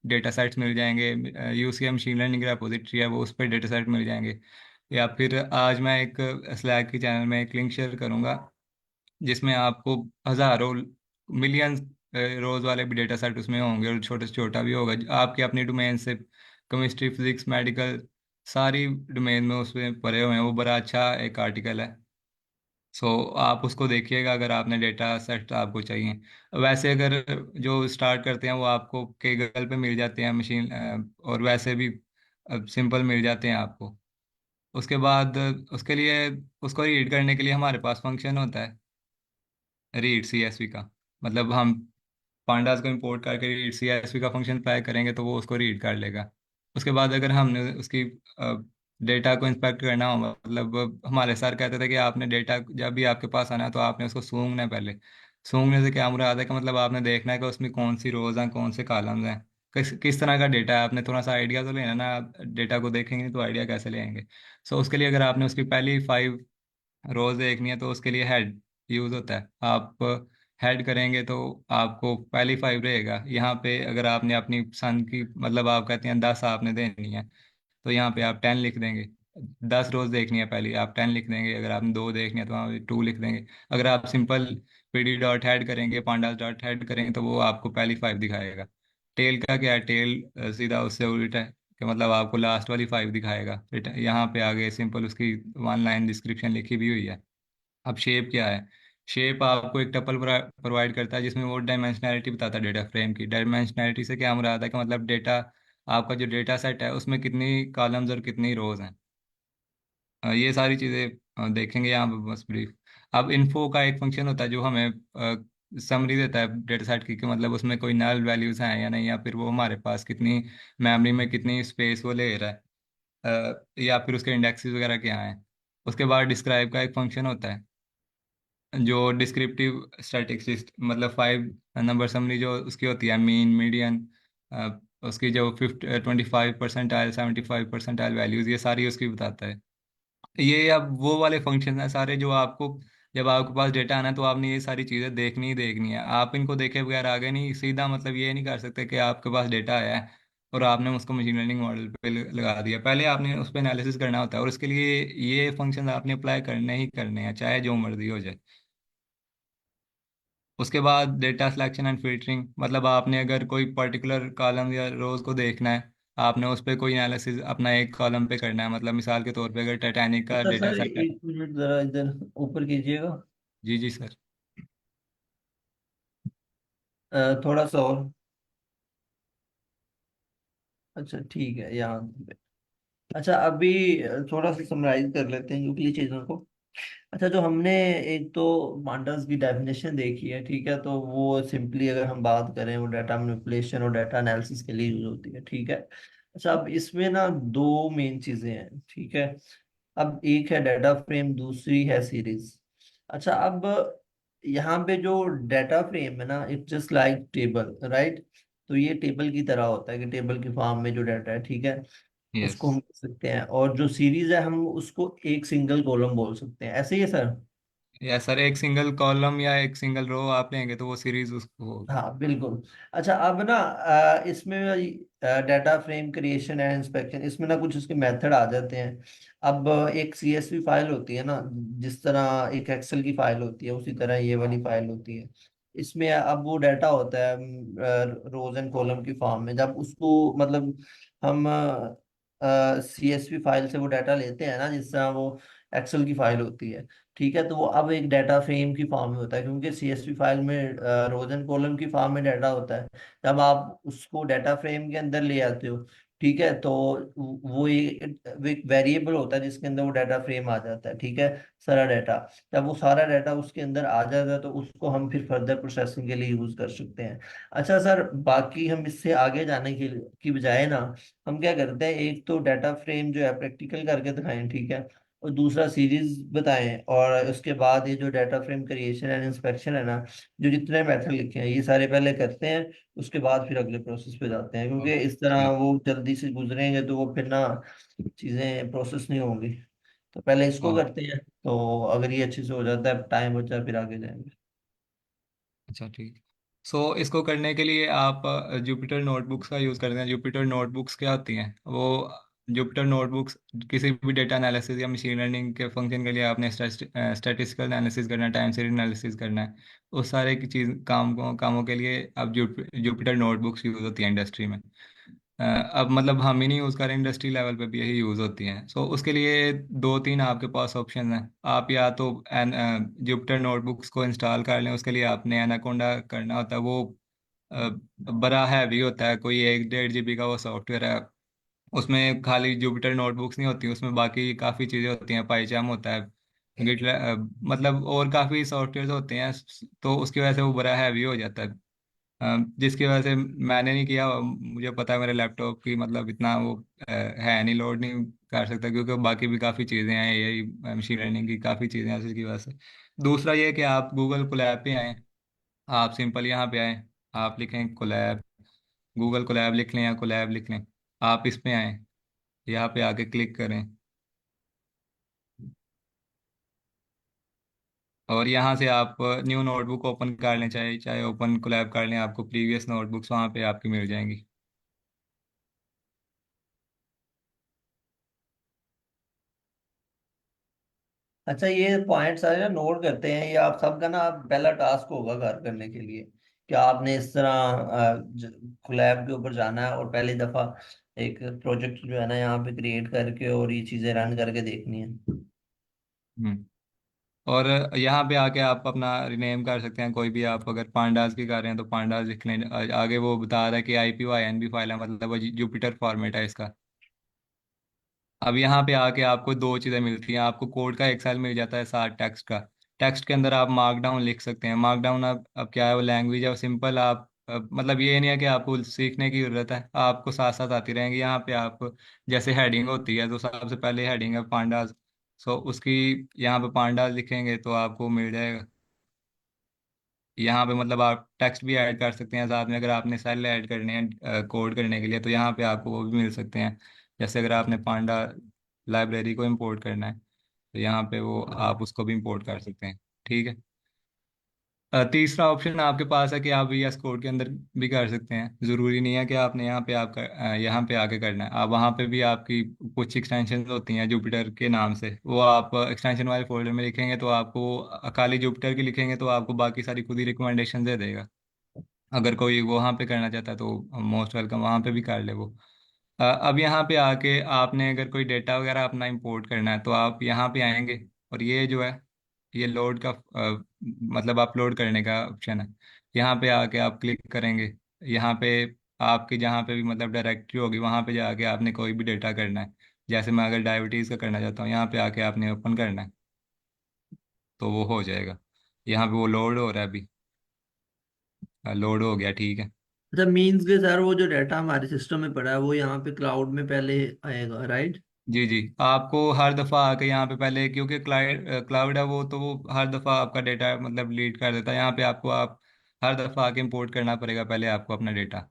[SPEAKER 5] डेटा सेट्स मिल जाएंगे, UCM मशीन लर्निंग रेपोजिटरी है वो, उस पर डेटा सेट मिल जाएंगे। या फिर आज मैं एक स्लैक की चैनल में एक लिंक शेयर करूँगा जिसमें आपको हजारों मिलियन रोज वाले भी डेटा सेट उसमें होंगे, और छोटे से छोटा भी होगा आपके अपनी डोमेन से, केमिस्ट्री, फिजिक्स, मेडिकल, सारी डोमेन में उसमें पढ़े हुए हैं। वो बड़ा अच्छा एक आर्टिकल है। सो आप उसको देखिएगा अगर आपने डेटा सेट आपको चाहिए। वैसे अगर जो स्टार्ट करते हैं वो आपको केगल पे मिल जाते हैं मशीन, और वैसे भी सिंपल मिल जाते हैं आपको। उसके बाद उसके लिए, उसको रीड करने के लिए हमारे पास फंक्शन होता है रीड CSV का। मतलब हम पांडास को इंपोर्ट करके रीड CSV का फंक्शन अप्लाई करेंगे तो वो उसको रीड कर लेगा। उसके बाद अगर हमने उसकी डेटा को इंस्पेक्ट करना हो, मतलब हमारे सर कहते थे कि आपने डेटा जब भी आपके पास आना है तो आपने उसको सूंघना है पहले। सूंघने से क्या मुराद है कि मतलब आपने देखना है कि उसमें कौन सी रोज हैं, कौन से कॉलम्स हैं, किस तरह का डेटा है। आपने थोड़ा सा आइडिया तो लेना ना, डेटा को देखेंगे नहीं तो आइडिया कैसे लेंगे। सो उसके लिए अगर आपने उसकी पहली 5 रोज देखनी है तो उसके लिए हेड यूज होता है। आप हेड करेंगे तो आपको पहली 5 रहेगा। यहाँ पे अगर आपने अपनी पसंद की, मतलब आप कहते हैं 10 आपने देनी है, तो यहाँ पे आप 10 लिख देंगे। 10 रोज देखनी है पहली, आप 10 लिख देंगे। अगर आपने 2 देखनी है तो वहाँ 2 लिख देंगे। अगर आप सिंपल PD डॉट हेड करेंगे, पांडास डॉट हेड करेंगे, तो वो आपको पहली 5 दिखाएगा। टेल का क्या है, टेल सीधा उससे उल्टा है कि मतलब आपको लास्ट वाली 5 दिखाएगा। यहाँ पे आगे सिंपल उसकी 1 लाइन डिस्क्रिप्शन लिखी भी हुई है। अब शेप क्या है, शेप आपको एक टपल प्रोवाइड करता है जिसमें वो डायमेंशनैलिटी बताता है डेटा फ्रेम की। डायमेंशनैलिटी से क्या मुराद है कि मतलब डेटा, आपका जो डेटा सेट है उसमें कितनी कॉलम्स और कितनी रोज हैं। ये सारी चीज़ें देखेंगे यहाँ पे बस ब्रीफ। अब इन्फो का एक फंक्शन होता है जो हमें समरी देता है डेटा सेट की, कि मतलब उसमें कोई नल वैल्यूज हैं या नहीं, या फिर वो हमारे पास कितनी मेमोरी में कितनी स्पेस वो ले रहा है, या फिर उसके इंडेक्सेस वगैरह क्या हैं। उसके बाद डिस्क्राइब का एक फंक्शन होता है जो डिस्क्रिप्टिव स्टैटिस्टिक्स, मतलब 5 नंबर समरी जो उसकी होती है, मीन, मीडियन, उसकी जो 25 परसेंटाइल, 75 परसेंटाइल वैल्यूज, ये सारी उसकी बताता है। ये अब वो वाले फंक्शन हैं सारे जो आपको, जब आपके पास डेटा आना है तो आपने ये सारी चीज़ें देखनी ही देखनी है। आप इनको देखे बगैर आगे नहीं, सीधा मतलब ये नहीं कर सकते कि आपके पास डेटा आया है और आपने उसको मशीन लर्निंग मॉडल पे लगा दिया। पहले आपने उस पर एनालिसिस करना होता है, और उसके लिए ये फंक्शन आपने अप्लाई करने ही करने हैं, चाहे जो मर्जी हो जाए। उसके बाद डेटा सिलेक्शन एंड फिल्टरिंग, मतलब आपने अगर कोई पर्टिकुलर कॉलम या रोज को देखना है, आपने उस पर कोई एनालिसिस अपना एक कॉलम पे करना है। मतलब मिसाल के तौर पे अगर टाइटैनिक का
[SPEAKER 2] अच्छा
[SPEAKER 5] डेटा
[SPEAKER 2] सर,
[SPEAKER 5] सेट है।
[SPEAKER 2] 1 मिनट जरा इधर ऊपर कीजिएगा।
[SPEAKER 5] जी जी सर।
[SPEAKER 2] थोड़ा सा और। अच्छा ठीक है, यहाँ पे। अच्छा अभी थोड़ा सा समराइज कर लेते हैं यूक्लिड चीजों को। अच्छा, जो हमने एक तो पांडास की डेफिनेशन देखी है, ठीक है, तो वो सिंपली अगर हम बात करें वो डाटा मैनिपुलेशन और डाटा एनालिसिस के लिए यूज होती है, ठीक है। अच्छा, अब इसमें ना दो मेन चीजें हैं, ठीक है। अब एक है डाटा फ्रेम, दूसरी है सीरीज। अच्छा, अब यहाँ पे जो डाटा फ्रेम है ना, it's just like table, right. तो ये टेबल की तरह होता है कि टेबल की फॉर्म में जो डाटा है, ठीक है,
[SPEAKER 5] यस।
[SPEAKER 2] उसको हम कर सकते हैं। और जो सीरीज है हम उसको एक सिंगल कॉलम बोल सकते हैं, ऐसे ही है सर।
[SPEAKER 5] या सर, एक सिंगल कॉलम या एक सिंगल रो आप लेंगे तो वो सीरीज उसको होगी।
[SPEAKER 2] हाँ बिल्कुल। अच्छा, अब ना इसमें data frame creation and inspection, इसमें ना कुछ उसके मेथड आ जाते हैं। अब एक CSV फाइल होती है ना, जिस तरह एक एक्सेल की फाइल होती है उसी तरह ये वाली फाइल होती है। इसमें अब वो डाटा होता है रोज एंड कॉलम की फॉर्म में। जब उसको मतलब हम CSV फाइल से वो डाटा लेते हैं ना, जिस तरह वो एक्सेल की फाइल होती है, ठीक है, तो वो अब एक डाटा फ्रेम की फॉर्म में होता है, क्योंकि सीएसवी फाइल में रोज एंड कॉलम की फॉर्म में डाटा होता है। जब आप उसको डाटा फ्रेम के अंदर ले आते हो, ठीक है, तो वो एक वेरिएबल होता है जिसके अंदर वो डाटा फ्रेम आ जाता है, ठीक है, सारा डाटा। जब वो सारा डाटा उसके अंदर आ जाता है तो उसको हम फिर फर्दर प्रोसेसिंग के लिए यूज कर सकते हैं। अच्छा सर, बाकी हम इससे आगे जाने की बजाय ना, हम क्या करते हैं, एक तो डाटा फ्रेम जो है प्रैक्टिकल करके दिखाएं, ठीक है, और दूसरा सीरीज बताएं, और उसके बाद ये जो data frame creation and inspection है ना, जो जितने मेथड लिखे हैं ये सारे पहले करते हैं, उसके बाद फिर अगले प्रोसेस पे जाते हैं, क्योंकि इस तरह
[SPEAKER 5] ठीक।
[SPEAKER 2] वो जल्दी से गुजरेंगे तो वो फिर ना चीजें प्रोसेस नहीं होंगी। तो पहले इसको
[SPEAKER 5] हाँ,
[SPEAKER 2] करते हैं, तो अगर ये अच्छे से हो जाता है, टाइम बचा है, फिर आगे जाएंगे।
[SPEAKER 5] अच्छा ठीक। सो इसको करने के लिए आप जुपिटर नोटबुक्स का यूज़ करते हैं। जुपिटर नोटबुक्स क्या होती हैं वो? जुपिटर नोटबुक्स किसी भी डेटा एनालिसिस या मशीन लर्निंग के फंक्शन के लिए आपने स्टैटिस्टिकल एनालिसिस करना है, टाइम सीरीज एनालिसिस करना है, उस सारे की चीज़ कामों के लिए अब जुपिटर नोटबुक्स यूज़ होती हैं इंडस्ट्री में। अब मतलब हम ही नहीं यूज़ करें, इंडस्ट्री लेवल पे भी यही यूज़ होती हैं। सो उसके लिए दो तीन आपके पास ऑप्शन हैं। आप या तो जुपिटर नोटबुक्स को इंस्टॉल कर लें, उसके लिए आपने एनाकोंडा करना होता है। वो अ, बड़ा हैवी होता है, कोई 1-1.5 GB का वो सॉफ्टवेयर है। उसमें खाली जुपिटर नोटबुक्स नहीं होती, उसमें बाकी काफ़ी चीज़ें होती हैं, पाइचाम होता है, मतलब और काफ़ी सॉफ्टवेयर होते हैं। तो उसकी वजह से वो बड़ा हैवी हो जाता है, जिसकी वजह से मैंने नहीं किया। मुझे पता है मेरे लैपटॉप की मतलब इतना वो है नहीं, लोड नहीं कर सकता, क्योंकि बाकी भी काफ़ी चीज़ें हैं, यही मशीन लर्निंग की काफ़ी चीज़ें हैं, उसकी वजह से। दूसरा ये कि आप गूगल कोलैब पे आएँ। आप सिंपल यहाँ पे आएँ, आप लिखें कोलैब, गूगल कोलैब लिख लें या कोलैब लिख लें। आप इस पे आएँ, यहाँ पे आके क्लिक करें, और यहाँ से आप न्यू नोटबुक ओपन कर लें, चाहे चाहे ओपन कोलैब कर लें, आपको प्रीवियस नोटबुक्स वहाँ पे आपकी मिल जाएंगी।
[SPEAKER 2] अच्छा, ये पॉइंट सारे ना नोट करते हैं, ये आप सबका ना पहला टास्क होगा घर करने के लिए, कि आपने इस तरह कोलैब के ऊपर जाना है और पहली दफा एक प्रोजेक्ट जो है ना यहाँ पे क्रिएट करके और ये चीजें रन करके देखनी है।
[SPEAKER 5] हम्म। और यहाँ पे आके आप अपना रिनेम कर सकते हैं, कोई भी। आप अगर पांडास की कर रहे हैं तो पांडास लिख लें। आगे वो बता रहा है कि IPYNB फाइल है, मतलब वो जुपिटर फॉर्मेट है इसका। अब यहाँ पे आके आपको दो चीज़ें मिलती हैं। आपको कोड का एक सेल मिल जाता है, साथ टेक्स्ट का। टेक्स्ट के अंदर आप मार्कडाउन लिख सकते हैं। मार्कडाउन अब क्या है, वो लैंग्वेज है, वो सिंपल। आप मतलब ये नहीं है कि आपको सीखने की ज़रूरत है, आपको साथ साथ आती रहेंगी। यहाँ पे आप जैसे हेडिंग होती है, तो सबसे पहले हेडिंग है पांडास। सो उसकी यहाँ पे पांडास लिखेंगे तो आपको मिल जाएगा। यहाँ पे मतलब आप टेक्स्ट भी ऐड कर सकते हैं साथ में, अगर आपने सेल ऐड करने हैं कोड करने के लिए, तो यहाँ पे आपको वो भी मिल सकते हैं। जैसे अगर आपने पांडा लाइब्रेरी को इंपोर्ट करना है, तो यहाँ पे वो आप उसको भी इंपोर्ट कर सकते हैं। ठीक है। तीसरा ऑप्शन आपके पास है कि आप VS कोड के अंदर भी कर सकते हैं। ज़रूरी नहीं है कि आपने यहाँ पे यहाँ पे आके करना है। आप वहाँ पे भी आपकी कुछ एक्सटेंशन होती हैं जुपिटर के नाम से, वो आप एक्सटेंशन वाले फोल्डर में लिखेंगे तो आपको खाली जुपिटर की लिखेंगे तो आपको बाकी सारी खुद ही रिकमेंडेशन दे देगा। अगर कोई वहाँ पे करना चाहता है तो मोस्ट वेलकम, वहाँ पे भी कर ले वो। अब यहाँ पे आके आपने अगर कोई डेटा वगैरह अपना इंपोर्ट करना है, तो आप यहाँ पे आएंगे, और ये जो है, ये लोड का मतलब अपलोड करने का ऑप्शन है। यहाँ पे आके आप क्लिक करेंगे। यहाँ पे आपकी जहाँ पे भी मतलब डायरेक्टरी होगी, वहाँ पे जाके आपने कोई भी डेटा करना है। जैसे मैं अगर डायबिटीज़ का करना चाहता हूँ, यहाँ पे आके आपने ओपन करना है, तो वो हो जाएगा। यहाँ पे वो लोड हो रहा है अभी। लोड हो गया, ठीक है।
[SPEAKER 2] अच्छा, मीन्स के सर वो जो डाटा हमारे सिस्टम में पड़ा है वो यहाँ पे क्लाउड में पहले आएगा, राइट?
[SPEAKER 5] जी जी। आपको हर दफ़ा आके यहाँ पे पहले, क्योंकि क्लाउड है वो, तो वो हर दफ़ा आपका डेटा मतलब लीड कर देता है। यहाँ पे आपको आप हर दफ़ा आके इंपोर्ट करना पड़ेगा पहले आपको अपना डेटा।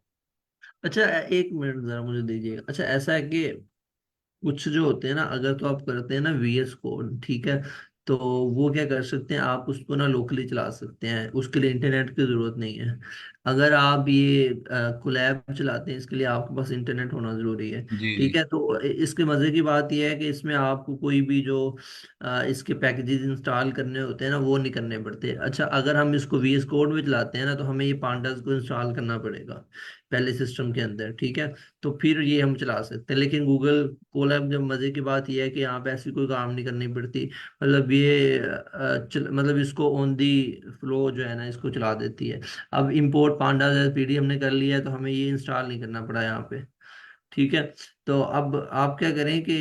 [SPEAKER 2] अच्छा, एक मिनट जरा मुझे दीजिएगा। अच्छा, ऐसा है कि कुछ जो होते हैं ना, अगर तो आप करते हैं ना VS कोड, ठीक है, तो वो क्या कर सकते हैं, आप उसको ना लोकली चला सकते हैं, उसके लिए इंटरनेट की जरूरत नहीं है। अगर आप ये कोलैब चलाते हैं, इसके लिए आपके पास इंटरनेट होना ज़रूरी है।
[SPEAKER 5] जी जी।
[SPEAKER 2] ठीक है, तो इसके मज़े की बात यह है कि इसमें आपको कोई भी जो इसके पैकेजेस इंस्टॉल करने होते हैं ना, वो नहीं करने पड़ते। अच्छा, अगर हम इसको VS कोड में चलाते हैं ना, तो हमें ये पांडास को इंस्टॉल करना पड़ेगा पहले सिस्टम के अंदर। ठीक है, तो फिर ये हम चला सकते हैं। लेकिन गूगल कोलैब जब मज़े की बात यह है कि यहाँ पे ऐसी कोई काम नहीं करनी पड़ती। मतलब ये मतलब इसको ऑन दी फ्लो जो है ना, इसको चला देती है। अब इंपोर्ट पांडास PD हमने कर लिया है, तो हमें ये इंस्टॉल नहीं करना पड़ा यहाँ पे। ठीक है, तो अब आप क्या करें कि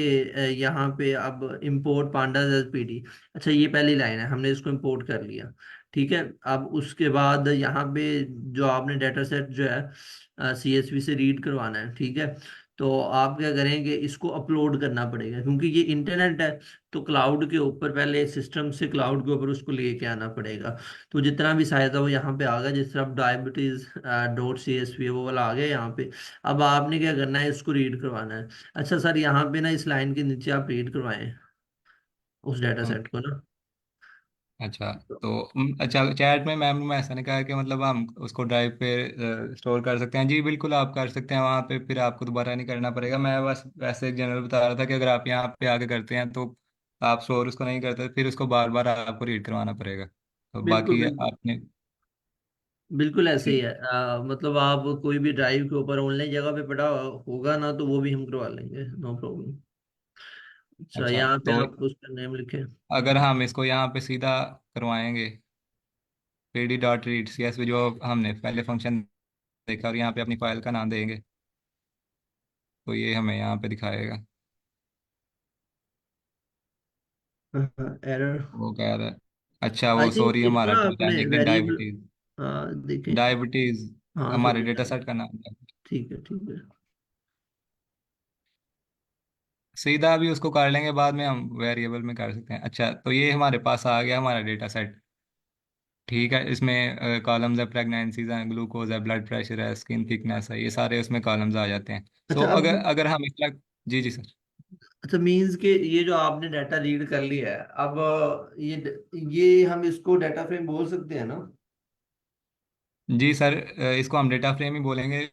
[SPEAKER 2] यहाँ पे अब इंपोर्ट पांडास PD। अच्छा, ये पहली लाइन है, हमने इसको इंपोर्ट कर लिया। ठीक है, अब उसके बाद यहाँ पे जो आपने डाटा सेट जो है CSV से रीड करवाना है। ठीक है, तो आप क्या करेंगे, इसको अपलोड करना पड़ेगा, क्योंकि ये इंटरनेट है। तो क्लाउड के ऊपर, पहले सिस्टम से क्लाउड के ऊपर उसको लेके आना पड़ेगा। तो जितना भी साइज है वो यहाँ पे आ गया, जिस तरह diabetes.csv वो वाला आ गया यहाँ पे। अब आपने क्या करना है, इसको रीड करवाना है। अच्छा सर, यहाँ पे ना इस लाइन के नीचे आप रीड करवाएं उस डाटा सेट को ना।
[SPEAKER 5] अच्छा, तो अच्छा, चैट में मैम ने ऐसा नहीं कहा कि मतलब हम उसको ड्राइव पे स्टोर कर सकते हैं? जी बिल्कुल, आप कर सकते हैं वहाँ पे, फिर आपको दोबारा नहीं करना पड़ेगा। मैं बस वैसे एक जनरल बता रहा था कि अगर आप यहाँ पे आके करते हैं तो आप स्टोर उसको नहीं करते, फिर उसको बार बार आपको रीड करवाना पड़ेगा। तो
[SPEAKER 2] बिल्कुल
[SPEAKER 5] बाकी
[SPEAKER 2] बिल्कुल।
[SPEAKER 5] आपने
[SPEAKER 2] बिल्कुल ऐसे ही
[SPEAKER 5] ठीक।
[SPEAKER 2] है। मतलब आप कोई भी ड्राइव के ऊपर ऑनलाइन जगह पे पड़ा होगा ना, तो वो भी हम करवा लेंगे, नो प्रॉब्लम। अच्छा,
[SPEAKER 5] अच्छा,
[SPEAKER 2] यहाँ पे
[SPEAKER 5] तो
[SPEAKER 2] आप उसका नेम लिखें।
[SPEAKER 5] अगर हम इसको यहाँ पे सीधा करवाएंगे, pd.read.csv जो हमने पहले फंक्शन देखा, और यहाँ पे अपनी फाइल का नाम देंगे, तो ये हमें यहाँ पे दिखाएगा।
[SPEAKER 2] एरर।
[SPEAKER 5] वो कह रहा है, अच्छा वो
[SPEAKER 2] आई थिंक
[SPEAKER 5] सॉरी,
[SPEAKER 2] इसको
[SPEAKER 5] हमारा
[SPEAKER 2] ना
[SPEAKER 5] डेटा
[SPEAKER 2] आपने
[SPEAKER 5] लिख दें,
[SPEAKER 2] वेरिएबल,
[SPEAKER 5] डायबिटीज।
[SPEAKER 2] देखें।
[SPEAKER 5] डायबिटीज
[SPEAKER 2] हाँ
[SPEAKER 5] हमारे
[SPEAKER 2] सॉरी,
[SPEAKER 5] डेटा सेट का नाम है।
[SPEAKER 2] ठीक है ठीक है।
[SPEAKER 5] सीधा भी उसको कर लेंगे, बाद में हम वेरिएबल में कर सकते हैं। अच्छा, तो ये हमारे पास आ गया हमारा डेटा सेट। ठीक है, इसमें कॉलम्स है, प्रेगनेंसीज हैं, ग्लूकोज है, ब्लड प्रेशर है, स्किन थिकनेस है, ये सारे उसमें कॉलम्स आ जाते हैं। सो
[SPEAKER 2] अच्छा
[SPEAKER 5] अगर
[SPEAKER 2] अब,
[SPEAKER 5] अगर हम इतना, जी जी सर।
[SPEAKER 2] अच्छा मीन्स के ये जो आपने डाटा रीड कर लिया है, अब ये हम इसको डाटा फ्रेम बोल सकते हैं ना।
[SPEAKER 5] जी सर, इसको हम डेटा फ्रेम ही बोलेंगे,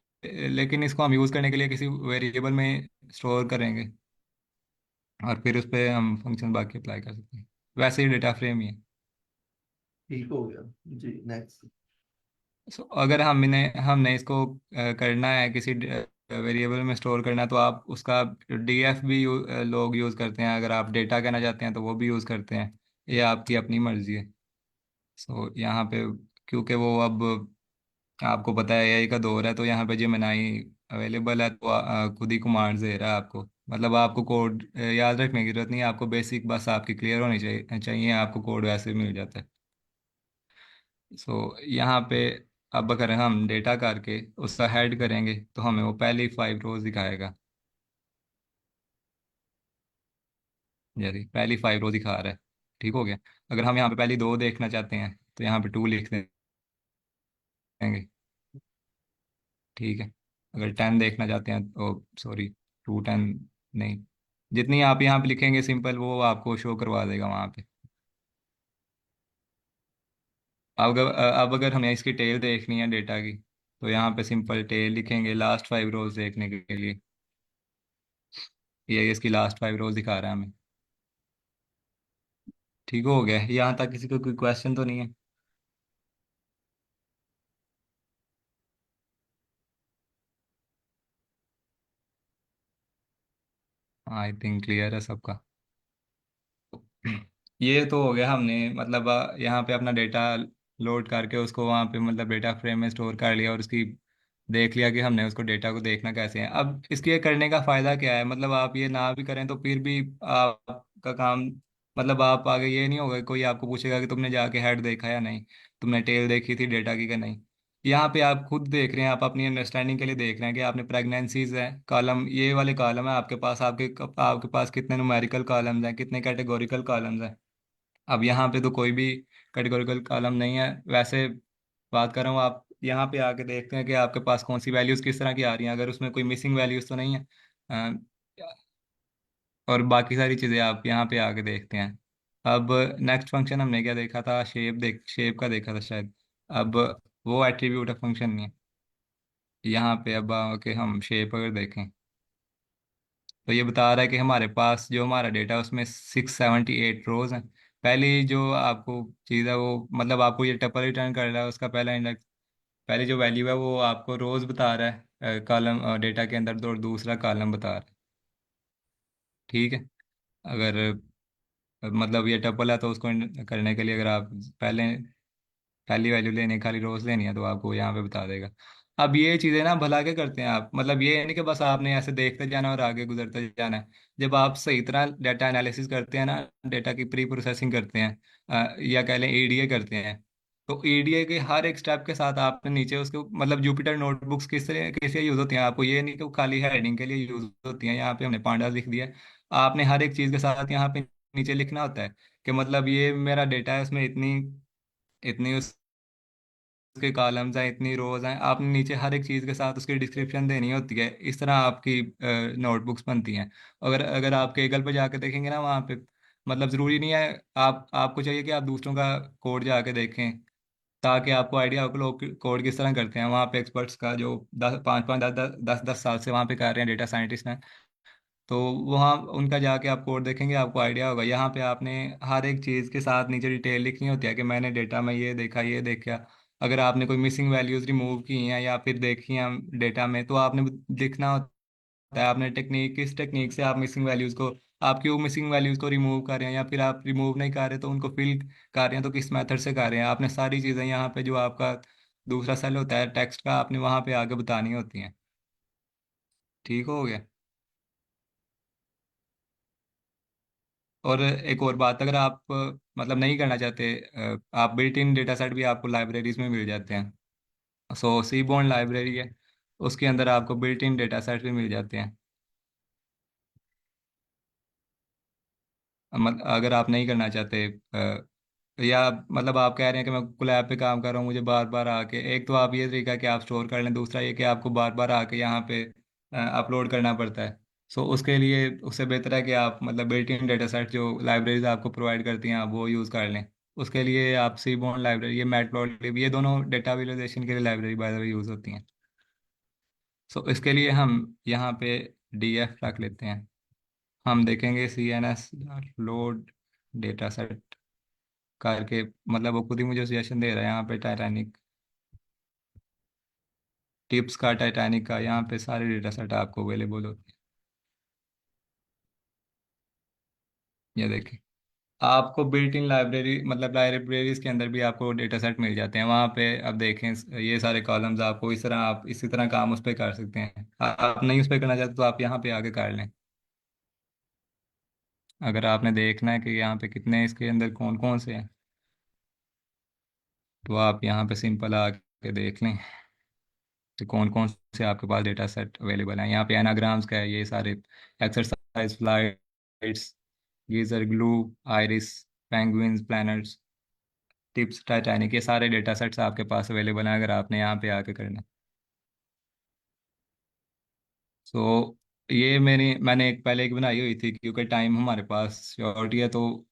[SPEAKER 5] लेकिन इसको हम यूज़ करने के लिए किसी वेरिएबल में स्टोर करेंगे, और फिर उस पर हम फंक्शन बाकी अप्लाई कर सकते हैं। वैसे ही डेटा फ्रेम ही है।
[SPEAKER 2] ठीक हो गया। जी नेक्स्ट।
[SPEAKER 5] सो अगर हमने इसको करना है किसी वेरिएबल में स्टोर करना है, तो आप उसका DF भी लोग यूज़ करते हैं। अगर आप डेटा कहना चाहते हैं तो वो भी यूज़ करते हैं, ये आपकी अपनी मर्जी है। सो यहाँ पे, क्योंकि वो अब आपको पता है AI का दौर है, तो यहाँ पे जेमिनाई अवेलेबल है, तो खुद ही कमांड्स दे रहा है आपको। मतलब आपको कोड याद रखने की जरूरत नहीं है, आपको बेसिक बस आपकी क्लियर होनी चाहिए, आपको कोड वैसे भी मिल जाता है। सो यहाँ पे अब अगर हम डेटा करके उसका हेड करेंगे, तो हमें वो पहली 5 रोज दिखाएगा। जैसे पहली 5 रोज दिखा रहा है, ठीक हो गया। अगर हम यहाँ पे पहली 2 देखना चाहते हैं, तो यहाँ पे 2 लिख देंगे। ठीक है, अगर 10 देखना चाहते हैं तो सॉरी, 2 10 नहीं, जितनी आप यहाँ पे लिखेंगे सिंपल, वो आपको शो करवा देगा वहाँ पे। अब अगर हमें इसकी टेल देखनी है डेटा की, तो यहाँ पे सिंपल टेल लिखेंगे लास्ट 5 रोज देखने के लिए। ये इसकी लास्ट 5 रोज दिखा रहा है हमें। ठीक हो गया, यहाँ तक किसी को कोई क्वेश्चन तो नहीं है? आई थिंक क्लियर है सबका। ये तो हो गया, हमने मतलब यहाँ पे अपना डेटा लोड करके उसको वहाँ पे मतलब डेटा फ्रेम में स्टोर कर लिया, और उसकी देख लिया कि हमने उसको डेटा को देखना कैसे है। अब इसके ये करने का फ़ायदा क्या है? मतलब आप ये ना भी करें तो फिर भी आपका काम, मतलब आप आगे ये नहीं होगा, कोई आपको पूछेगा कि तुमने जाके हेड देखा या नहीं, तुमने टेल देखी थी डेटा की या नहीं। यहाँ पे आप खुद देख रहे हैं, आप अपनी अंडरस्टैंडिंग के लिए देख रहे हैं कि आपने प्रेगनेंसीज है कॉलम, ये वाले कॉलम है आपके पास, आपके पास कितने न्यूमेरिकल कॉलम्स हैं, कितने कैटेगोरिकल कॉलम्स हैं। अब यहाँ पे तो कोई भी कैटेगोरिकल कॉलम नहीं है। वैसे बात कर रहा हूँ, आप यहाँ पे आके देखते हैं कि आपके पास कौन सी वैल्यूज़ किस तरह की आ रही हैं, अगर उसमें कोई मिसिंग वैल्यूज़ तो नहीं है। अ, और बाकी सारी चीज़ें आप यहाँ पे आके देखते हैं। अब नेक्स्ट फंक्शन हमने क्या देखा था, शेप का देखा था शायद। अब वो एट्रीब्यूट है, फंक्शन नहीं है। यहाँ पे अब के हम शेप अगर देखें तो ये बता रहा है कि हमारे पास जो हमारा डेटा है उसमें 678 रोज हैं। पहली जो आपको चीज़ है वो मतलब आपको ये टपल रिटर्न कर रहा है, उसका पहला इंडेक्स, पहली जो वैल्यू है वो आपको रोज बता रहा है कॉलम डेटा के अंदर, और दूसरा कॉलम बता रहा है। ठीक है। अगर मतलब ये टपल है तो उसको करने के लिए अगर आप पहले पहली वैल्यू लेनी, खाली रोज लेनी है, तो आपको यहाँ पे बता देगा। अब ये चीज़ें ना भला के करते हैं आप, मतलब ये नहीं कि बस आपने ऐसे देखते जाना और आगे गुजरते जाना है। जब आप सही तरह डाटा एनालिसिस करते हैं ना, डेटा की प्री प्रोसेसिंग करते हैं, या कह लें ईडीए करते हैं, तो ईडीए के हर एक स्टेप के साथ आपने नीचे उसको मतलब जुपिटर नोटबुक्स किस तरह कैसे यूज़ होती हैं, आपको ये नहीं कि वो खाली हेडिंग के लिए यूज़ होती हैं, यहाँ पे हमने पांडा लिख दिया। आपने हर एक चीज़ के साथ यहाँ पे नीचे लिखना होता है कि मतलब ये मेरा डेटा है, उसमें इतनी इतनी उसके कॉलम्स हैं, इतनी रोज हैं, आपने नीचे हर एक चीज़ के साथ उसकी डिस्क्रिप्शन देनी होती है। इस तरह आपकी नोटबुक्स बनती हैं। अगर अगर आप केगल पे जाके देखेंगे ना, वहाँ पे मतलब ज़रूरी नहीं है, आप आपको चाहिए कि आप दूसरों का कोड जाके देखें ताकि आपको आइडिया हो कि लोग कोड किस तरह करते हैं। वहाँ पे एक्सपर्ट्स का जो 10 5 5 10 10 10 साल से वहाँ पे कर रहे हैं, डेटा साइंटिस्ट हैं, तो वहाँ उनका जाके आप कोड देखेंगे, आपको आइडिया होगा। यहाँ पे आपने हर एक चीज़ के साथ नीचे डिटेल लिखनी होती है कि मैंने डेटा में ये देखा, ये देखा। अगर आपने कोई मिसिंग वैल्यूज रिमूव की हैं या फिर देखी हैं डेटा में, तो आपने लिखना होता है आपने टेक्निक, किस टेक्निक से आप मिसिंग वैल्यूज को, आप क्यों मिसिंग वैल्यूज को रिमूव कर रहे हैं, या फिर आप रिमूव नहीं कर रहे तो उनको फिल कर रहे हैं तो किस मेथड से कर रहे हैं। आपने सारी चीज़ें यहाँ पे जो आपका दूसरा सेल होता है टेक्स्ट का, आपने वहाँ पे आगे बतानी होती हैं। ठीक हो गया। और एक और बात, अगर आप मतलब नहीं करना चाहते, आप बिल्ट इन डेटा सेट भी आपको लाइब्रेरीज में मिल जाते हैं। सो सी बॉन्ड लाइब्रेरी है, उसके अंदर आपको बिल्ट इन डेटा सेट भी मिल जाते हैं। अगर आप नहीं करना चाहते, या मतलब आप कह रहे हैं कि मैं कुल ऐप पे काम कर रहा हूँ, मुझे बार बार आके, एक तो आप ये तरीका है कि आप स्टोर कर लें, दूसरा ये कि आपको बार बार आके यहाँ पे अपलोड करना पड़ता है। सो उसके लिए उससे बेहतर है कि आप मतलब बिल्ट इन डेटा सेट जो लाइब्रेरीज आपको प्रोवाइड करती हैं आप वो यूज़ कर लें। उसके लिए आप सी बॉन्ड लाइब्रेरी, ये मैटप्लॉटलिब, ये दोनों डेटा विजुअलाइजेशन के लिए library by the way use होती हैं। सो इसके लिए हम यहाँ पे डी एफ रख लेते हैं। हम देखेंगे C N S load data set करके, मतलब वो खुद ही मुझे सजेशन दे रहा है यहाँ पे टाइटैनिक टिप्स का, टाइटैनिक का, यहाँ पे सारे डेटा सेट आपको अवेलेबल होते हैं। ये देखें, आपको बिल्ट इन लाइब्रेरी मतलब लाइब्रेरीज के अंदर भी आपको डेटा सेट मिल जाते हैं। वहाँ पे अब देखें ये सारे कॉलम्स आपको इस तरह, आप इसी तरह काम उस पर कर सकते हैं। आप नहीं उस पर करना चाहते तो आप यहाँ पे आगे कर लें। अगर आपने देखना है कि यहाँ पे कितने इसके अंदर कौन कौन से हैं, तो आप यहाँ पे सिंपल आके देख लें तो कौन कौन से आपके पास डेटा सेट अवेलेबल हैं। यहाँ पे एनाग्राम्स का है, ये सारे exercise flights, geyser glue, iris, penguins, planets, tips, Titanic, ये सारे डेटा सेट्स आपके पास अवेलेबल हैं अगर आपने यहाँ पे आके करना। सो ये मैंने एक पहले एक बनाई हुई थी, क्योंकि टाइम हमारे पास श्योरिटी है, तो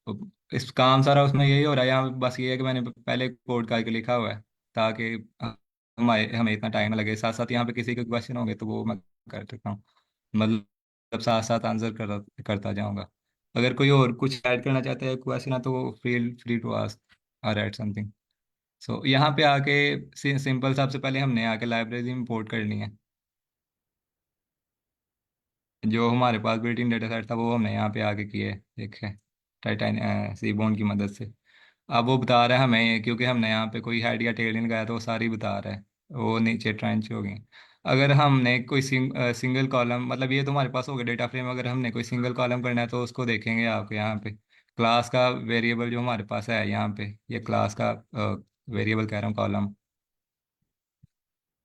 [SPEAKER 5] इस काम सारा उसमें यही हो रहा है। यहाँ पे बस ये है कि मैंने पहले कोड करके लिखा हुआ है ताकि हमें हमें इतना टाइम ना लगे। साथ साथ यहाँ पे किसी के क्वेश्चन होंगे तो वो मैं कर सकता हूँ, मतलब साथ साथ आंसर करता जाऊँगा। अगर कोई और कुछ ऐड करना चाहता है क्वेश्चन है तो फील फ्री टू आस्क और ऐड समथिंग। सो यहाँ पे आके सिंपल, सबसे पहले हमने आके लाइब्रेरी इंपोर्ट करनी है। जो हमारे पास बिल्ट इन डेटा सेट था वो हमने यहाँ पे आके किया है, देखे टाइटैन सी बॉन्ड की मदद से। अब वो बता रहा है हमें, क्योंकि हमने यहाँ पे कोई हेड या टेल नहीं लगाया तो वो सारी बता रहा है, वो नीचे ट्रेंच हो गई। अगर हमने कोई सिंगल कॉलम, मतलब ये तो हमारे पास हो गया डेटा फ्रेम, अगर हमने कोई सिंगल कॉलम करना है तो उसको देखेंगे आप यहाँ पे। क्लास का वेरिएबल जो हमारे पास है यहाँ पे, ये क्लास का वेरिएबल कह रहा हूँ, कॉलम।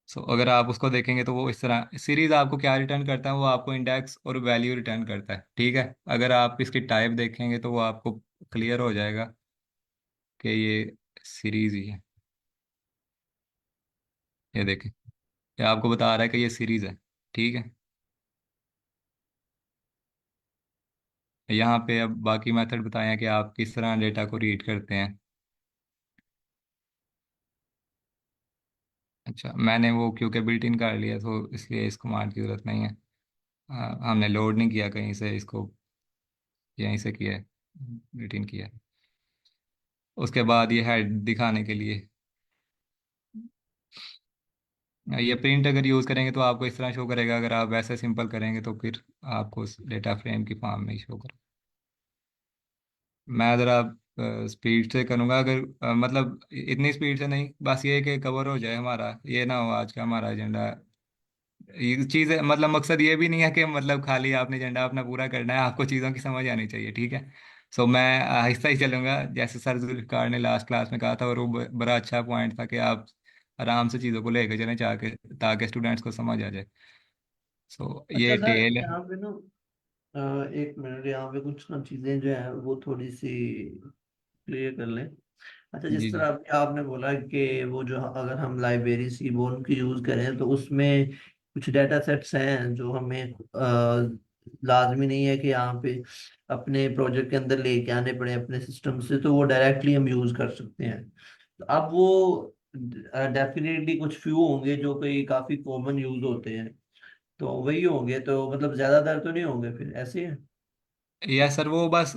[SPEAKER 5] सो अगर आप उसको देखेंगे तो वो इस तरह सीरीज आपको क्या रिटर्न करता है, वो आपको इंडेक्स और वैल्यू रिटर्न करता है। ठीक है। अगर आप इसकी टाइप देखेंगे तो वो आपको क्लियर हो जाएगा कि ये सीरीज ही है। ये देखें, ये आपको बता रहा है कि ये सीरीज है। ठीक है। यहाँ पे अब बाकी मेथड बताए हैं कि आप किस तरह डेटा को रीड करते हैं। अच्छा, मैंने वो क्योंकि बिल्ट इन कर लिया तो इसलिए इस कमांड की ज़रूरत नहीं है। हमने लोड नहीं किया कहीं से इसको, यहीं से किया है, बिल्ट इन किया है। उसके बाद ये हेड दिखाने के लिए ये प्रिंट अगर यूज़ करेंगे तो आपको इस तरह शो करेगा, अगर आप वैसे सिंपल करेंगे तो फिर आपको उस डेटा फ्रेम की फॉर्म में ही शो करेगा। मैं ज़रा स्पीड से करूँगा, अगर मतलब इतनी स्पीड से नहीं, बस ये कि कवर हो जाए हमारा, ये ना हो आज का हमारा एजेंडा। ये चीज़ मतलब मकसद ये भी नहीं है कि मतलब खाली आपने एजेंडा अपना पूरा करना है, आपको चीज़ों की समझ आनी चाहिए, ठीक है। सो मैं आहिस्ता ही चलूंगा, जैसे सर जुल्फ़िकार ने लास्ट क्लास में कहा था, और वो बड़ा अच्छा पॉइंट था कि आप आराम से चीज़ों को लेकर चलें चाहे ताकि स्टूडेंट्स को समझ आ जाए। सो
[SPEAKER 2] अच्छा
[SPEAKER 5] ये
[SPEAKER 2] सर,
[SPEAKER 5] टेल है।
[SPEAKER 2] यहाँ पे ना एक मिनट, यहाँ पे कुछ ना चीजें जो है वो थोड़ी सी क्लियर कर लें। अच्छा,
[SPEAKER 5] जी
[SPEAKER 2] जिस
[SPEAKER 5] जी
[SPEAKER 2] तरह अभी आपने बोला कि वो जो अगर हम लाइब्रेरी सीबोर्न की यूज करें तो उसमें कुछ डेटा सेट्स हैं जो हमें लाजमी नहीं है कि यहाँ पे अपने प्रोजेक्ट के अंदर लेके आने पड़े अपने सिस्टम से, तो वो डायरेक्टली हम यूज कर सकते हैं। तो अब वो डेफिनेटली कुछ फ्यू होंगे जो कि काफी कॉमन यूज होते हैं, तो वही होंगे, तो मतलब ज्यादातर तो नहीं होंगे फिर ऐसे है।
[SPEAKER 5] यस सर, वो बस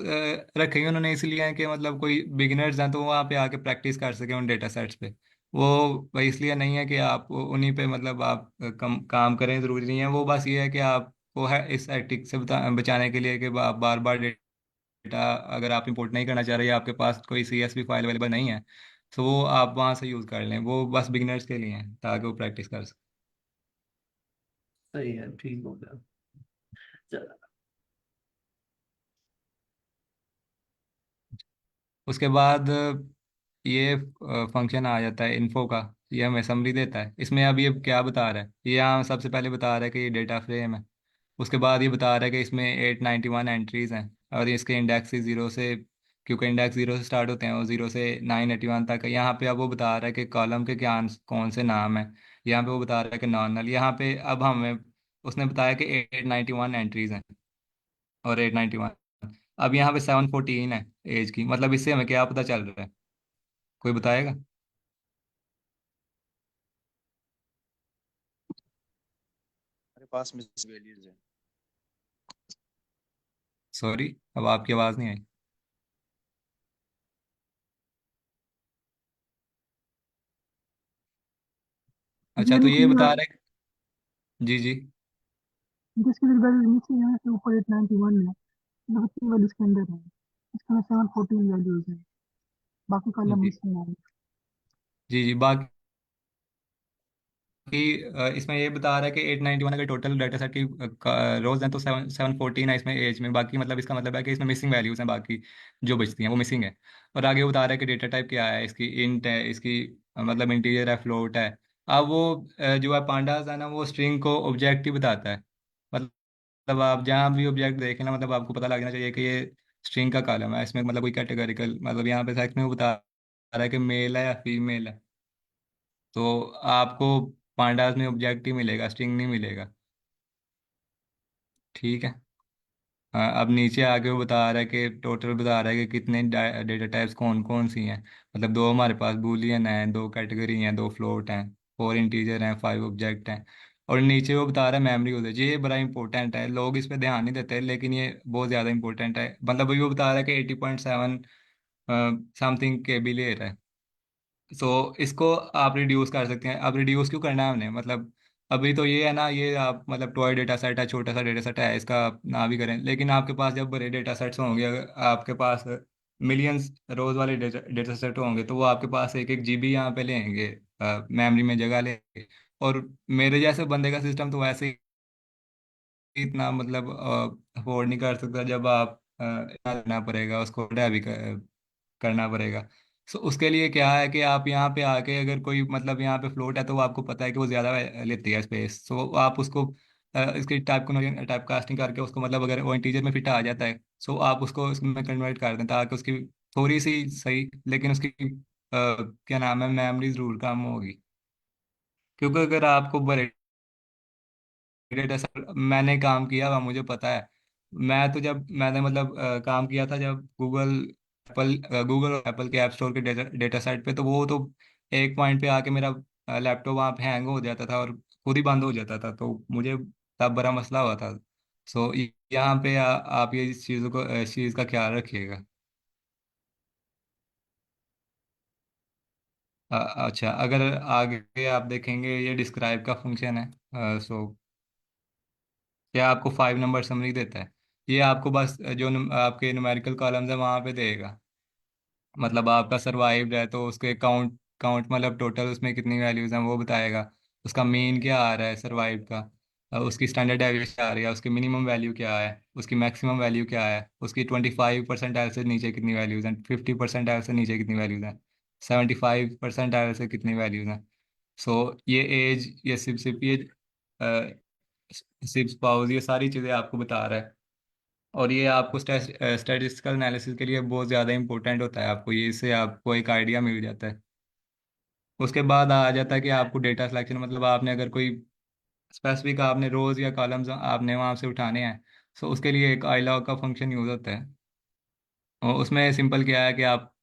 [SPEAKER 5] रखेंगे उन्होंने इसलिए है कि मतलब कोई बिगिनर्स हैं तो वहाँ पे आके प्रैक्टिस कर सके उन डेटा सेट्स पे। वो भाई इसलिए नहीं है कि आप उन्हीं पे मतलब आप काम करें, ज़रूरी नहीं है। वो बस ये है कि आपको है इस एटिक से बचाने के लिए कि आप बार बार डेटा अगर आप इंपोर्ट नहीं करना चाह रहे या आपके पास कोई CSV फाइल अवेलेबल नहीं है, तो वो आप वहाँ से यूज़ कर लें। वो बस बिगिनर्स के लिए हैं ताकि वो प्रैक्टिस कर सकें।
[SPEAKER 2] सही है, ठीक हो गया।
[SPEAKER 5] उसके बाद ये फंक्शन आ जाता है इन्फो का। ये हमें समरी देता है। इसमें अब ये क्या बता रहा है, ये यहाँ सबसे पहले बता रहा है कि ये डेटा फ्रेम है। उसके बाद ये बता रहा है कि इसमें 891 एंट्रीज हैं और इसके इंडेक्स ज़ीरो से, क्योंकि इंडेक्स ज़ीरो से स्टार्ट होते हैं, वो ज़ीरो से 981 तक है। यहाँ पे अब वो बता रहा है कि कॉलम के क्या कौन से नाम है। यहाँ पे वो बता रहा है कि नॉन नल। यहाँ पे अब हमें उसने बताया कि 891 एंट्रीज हैं और 891, अब यहाँ पे 714 है एज की। मतलब इससे हमें क्या पता चल रहा है, कोई बताएगा?
[SPEAKER 6] हमारे पास मिस वैल्यूज है।
[SPEAKER 5] सॉरी, अब आपकी आवाज़ नहीं आई। अच्छा, तो ये बता रहे, जी जी।
[SPEAKER 7] जिसकी वैल्यू नीचे यहाँ से ऊपर 891 है, मतलब 3 वैल्यू इसके अंदर है, इसके अंदर 714 वैल्यूज है, बाकी कॉलम
[SPEAKER 5] जी
[SPEAKER 7] मिसिंग है।
[SPEAKER 5] जी जी। बाकी इसमें ये बता रहा है कि 891 अगर टोटल डाटा सेट की रोज हैं तो 714 है इसमें एज में। बाकी मतलब इसका मतलब है कि इसमें मिसिंग वैल्यूज हैं, बाकी जो बचती हैं वो मिसिंग है। और आगे वो बता रहा है कि डेटा टाइप क्या है इसकी, इंट है इसकी, मतलब इंटीजर है, फ्लोट है। अब वो जो है पांडास है ना, वो स्ट्रिंग को ऑब्जेक्ट ही बताता है। मतलब आप जहाँ भी ऑब्जेक्ट देखें ना, मतलब आपको पता लगना चाहिए कि ये स्ट्रिंग का कॉलम है, इसमें मतलब कोई कैटेगरिकल, मतलब यहाँ पे सेक्शन में वो बता रहा है कि मेल है या फीमेल है। तो आपको पांडास में ऑब्जेक्ट ही मिलेगा, स्ट्रिंग नहीं मिलेगा, ठीक है। हाँ, अब नीचे आके वो बता रहा है कि टोटल बता रहा है कि कितने डेटा टाइप्स कौन कौन सी हैं। मतलब दो हमारे पास बूलियन हैं, दो कैटेगरी हैं, दो फ्लोट हैं, 4 इंटीजर हैं, 5 ऑब्जेक्ट हैं। और नीचे वो बता रहा है मेमोरी यूसेज। ये बड़ा इंपॉर्टेंट है, लोग इस पे ध्यान नहीं देते लेकिन ये बहुत ज़्यादा इंपॉर्टेंट है। मतलब वो बता रहा है कि 80.7 समथिंग KB ले रहा है। सो इसको आप रिड्यूस कर सकते हैं। अब रिड्यूस क्यों करना है हमने, मतलब अभी तो ये है ना, ये आप मतलब टॉय डेटा सेट है, छोटा सा डेटा सेट है, इसका आप ना भी करें। लेकिन आपके पास जब बड़े डेटा सेट्स होंगे, अगर आपके पास मिलियंस रोज वाले डेटा सेट होंगे, तो वो आपके पास एक एक GB यहाँ पे लेंगे, मेमोरी में जगह लेंगे। और मेरे जैसे बंदे का सिस्टम तो वैसे ही इतना मतलब अफोर्ड नहीं कर सकता। जब आप इतना देना पड़ेगा उसको, भी करना पड़ेगा। सो उसके लिए क्या है कि आप यहाँ पे आके, अगर कोई मतलब यहाँ पे फ्लोट है तो वो आपको पता है कि वो ज़्यादा लेती है स्पेस, सो आप उसको इसकी टाइप कास्टिंग करके उसको, मतलब अगर वो इंटीजर में फिट आ जाता है, सो आप उसको इसमें कन्वर्ट कर दें ताकि उसकी थोड़ी सी सही, लेकिन उसकी क्या नाम है, मेमोरी ज़रूर कम होगी। क्योंकि अगर आपको बड़े डेटा सेट, मैंने काम किया हुआ, मुझे पता है। मैं तो जब मैंने मतलब काम किया था जब गूगल और एप्पल के ऐप स्टोर के डेटा सेट पे, तो वो तो एक पॉइंट पे आके मेरा लैपटॉप वहाँ पे हैंग हो जाता था और खुद ही बंद हो जाता था, तो मुझे तब बड़ा मसला हुआ था। सो यहाँ पे आप ये इस चीज़ों को इस चीज़ का ख्याल रखिएगा। अच्छा, अगर आगे आप देखेंगे ये डिस्क्राइब का फंक्शन है। सो क्या आपको 5 नंबर समरी देता है। ये आपको बस जो आपके न्यूमेरिकल कॉलम्स है वहाँ पे देगा। मतलब आपका सरवाइव्ड है तो उसके काउंट काउंट मतलब टोटल उसमें कितनी वैल्यूज हैं वो बताएगा। उसका मीन क्या आ रहा है सरवाइव का, उसकी स्टैंडर्ड डेविएशन आ रही है, उसकी मिनिमम वैल्यू क्या है, उसकी मैक्सिमम वैल्यू क्या है, उसकी 25% से नीचे कितनी वैल्यूज हैं, 50% से नीचे कितनी वैल्यूज हैं, 75% से कितनी वैल्यूज हैं। सो ये एज, ये सिप ये सिप्स पाउज, ये सारी चीज़ें आपको बता रहा है। और ये आपको स्टैटिस्टिकल एनालिसिस के लिए बहुत ज़्यादा इंपॉर्टेंट होता है, आपको ये इससे आपको एक आइडिया मिल जाता है। उसके बाद आ जाता है कि आपको डेटा सिलेक्शन, मतलब आपने अगर कोई स्पेसिफिक आपने रोज या कॉलम्स आपने वहाँ से उठाने हैं, सो उसके लिए एक आईलॉग का फंक्शन यूज़ होता है। और उसमें सिंपल क्या है कि आप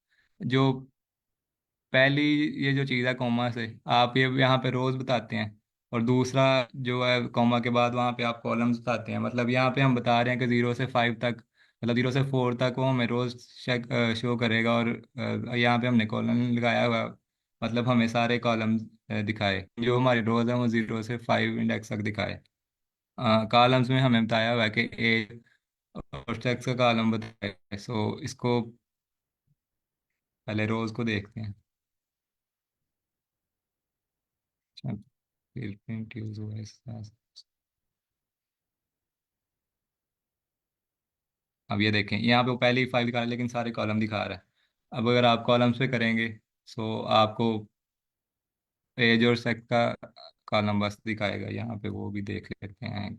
[SPEAKER 5] जो पहली ये जो चीज़ है कॉमा से आप ये यहाँ पे रोज बताते हैं, और दूसरा जो है कॉमा के बाद वहाँ पे आप कॉलम्स बताते हैं। मतलब यहाँ पे हम बता रहे हैं कि 0 से 5 तक, मतलब 0 से 4 तक वो हमें रोज शो करेगा, और यहाँ पे हमने कॉलम लगाया हुआ है, मतलब हमें सारे कॉलम्स दिखाए, जो हमारे रोज हैं वो 0 से 5 इंडेक्स तक दिखाए। कॉलम्स में हमें बताया हुआ है कि ए और सेक्स का कॉलम बताए। सो इसको पहले रोज को देखते हैं। अच्छा, फिर प्रिंट यूज हुआ है इसका। अब ये देखें यहाँ पे वो पहले ही फाइल दिखा रहा है लेकिन सारे कॉलम दिखा रहा है। अब अगर आप कॉलम्स पे करेंगे सो आपको एज और सेक्स का कॉलम बस दिखाएगा, यहाँ पे वो भी देख लेते हैं।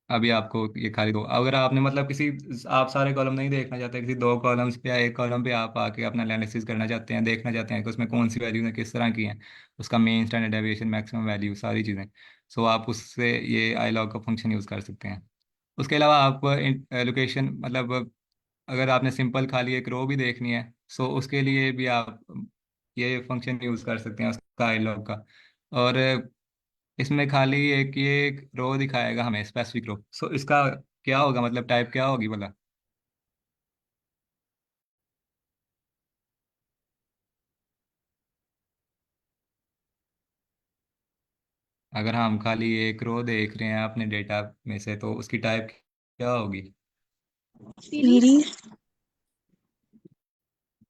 [SPEAKER 5] अभी आपको ये खाली दो, अगर आपने मतलब किसी, आप सारे कॉलम नहीं देखना चाहते, किसी 2 कॉलम्स पे या एक कॉलम पे आप आके अपना एनालिसिस करना चाहते हैं, देखना चाहते हैं कि उसमें कौन सी वैल्यू है, किस तरह की हैं, उसका main standard deviation maximum value सारी चीज़ें, सो आप उससे ये आई लॉग का फंक्शन यूज़ कर सकते हैं। उसके अलावा आप लोकेशन, मतलब अगर आपने सिंपल खाली एक रो भी देखनी है सो उसके लिए भी आप ये फंक्शन यूज़ कर सकते हैं उसका आई लॉग का। और इसमें खाली एक ये एक रो दिखाएगा हमें, स्पेसिफिक रो। सो इसका क्या होगा, मतलब टाइप क्या होगी भला। अगर हम खाली एक रो देख रहे हैं अपने डेटा में से तो उसकी टाइप क्या होगी।
[SPEAKER 4] सीरीज।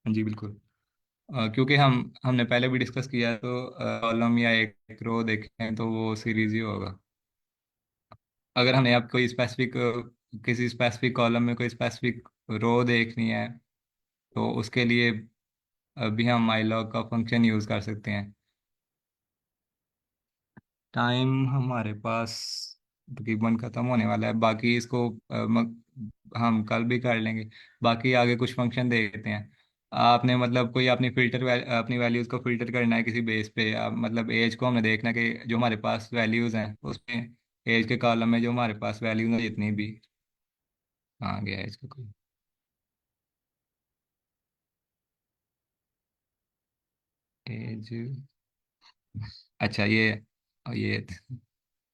[SPEAKER 5] हाँ जी बिल्कुल। क्योंकि हमने पहले भी डिस्कस किया है, तो कॉलम या एक रो देखें तो वो सीरीज ही होगा। अगर हमें अब कोई स्पेसिफिक किसी स्पेसिफिक कॉलम में कोई स्पेसिफिक रो देखनी है तो उसके लिए अभी हम माइलॉग का फंक्शन यूज़ कर सकते हैं। टाइम हमारे पास तकरीबन ख़त्म होने वाला है, बाकी इसको हम कल भी कर लेंगे। बाकी आगे कुछ फंक्शन देते हैं। आपने मतलब कोई अपनी अपनी वैल्यूज़ को फ़िल्टर करना है किसी बेस पे, मतलब एज को हमने देखना है कि जो हमारे पास वैल्यूज़ हैं उसमें एज के कॉलम में जो हमारे पास वैल्यूज़ हैं जितनी भी। हाँ गया एज का कोई। एज, अच्छा ये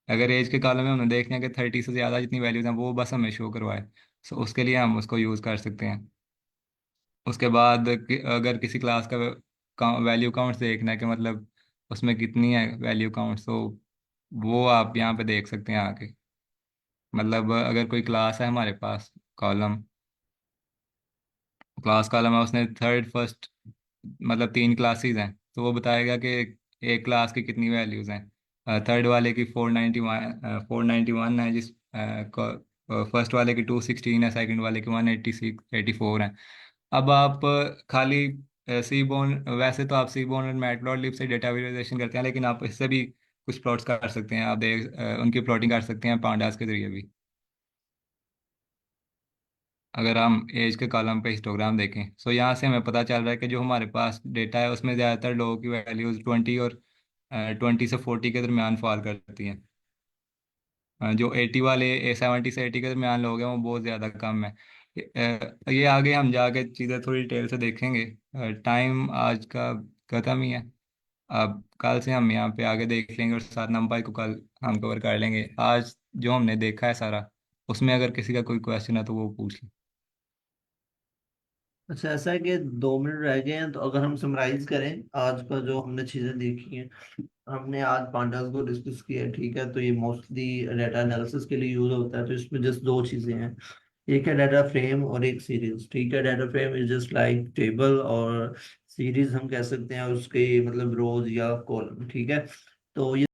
[SPEAKER 5] अगर एज के कॉलम में हमने देखना है कि 30 से ज़्यादा जितनी वैल्यूज़ हैं वो बस हमें शो करवाए, सो उसके लिए हम उसको यूज़ कर सकते हैं। उसके बाद अगर किसी क्लास का वैल्यू काउंट्स देखना है कि मतलब उसमें कितनी है वैल्यू काउंट्स, तो वो आप यहाँ पे देख सकते हैं आके। मतलब अगर कोई क्लास है हमारे पास, कॉलम क्लास कॉलम है, उसने थर्ड फर्स्ट मतलब 3 क्लासेस हैं, तो वो बताएगा कि एक क्लास की कितनी वैल्यूज़ हैं। थर्ड वाले की 491 है, जिस फर्स्ट वाले की 216 है, सेकंड वाले की 186 84 है। अब आप खाली सी बोन, वैसे तो आप सी बोन और मैटप्लॉटलिब से डेटा विजुअलाइजेशन करते हैं, लेकिन आप इससे भी कुछ प्लॉट्स कर सकते हैं, आप उनकी प्लॉटिंग कर सकते हैं पांडास के जरिए भी। अगर हम एज के कॉलम पे हिस्टोग्राम देखें सो यहाँ से हमें पता चल रहा है कि जो हमारे पास डेटा है उसमें ज़्यादातर लोगों की वैल्यूज़ 20 और 20 से 40 के दरमियान फॉल करती हैं। जो 80 वाले 70 से 80 के दरमियान लोग हैं वो बहुत ज़्यादा कम है। ये आगे हम जाके चीज़ें थोड़ी डिटेल से देखेंगे। टाइम आज का ख़त्म ही है। अब कल से हम यहाँ पे आगे देख लेंगे और 7 नंबर को कल हम कवर कर लेंगे। आज जो हमने देखा है सारा, उसमें अगर किसी का कोई क्वेश्चन है तो वो पूछ ले।
[SPEAKER 2] अच्छा, ऐसा है कि 2 मिनट रह गए हैं, तो अगर हम समराइज करें आज का जो हमने चीजें देखी हैं। हमने आज पांडास को डिस्कस किया है, ठीक है। तो ये मोस्टली डाटा एनालिसिस के लिए यूज होता है। तो इसमें जस्ट 2 चीजें हैं, एक है डाटा फ्रेम और एक सीरीज, ठीक है। Data frame is just like table, और सीरीज हम कह सकते हैं उसके मतलब रोज या कॉलम, ठीक है। तो ये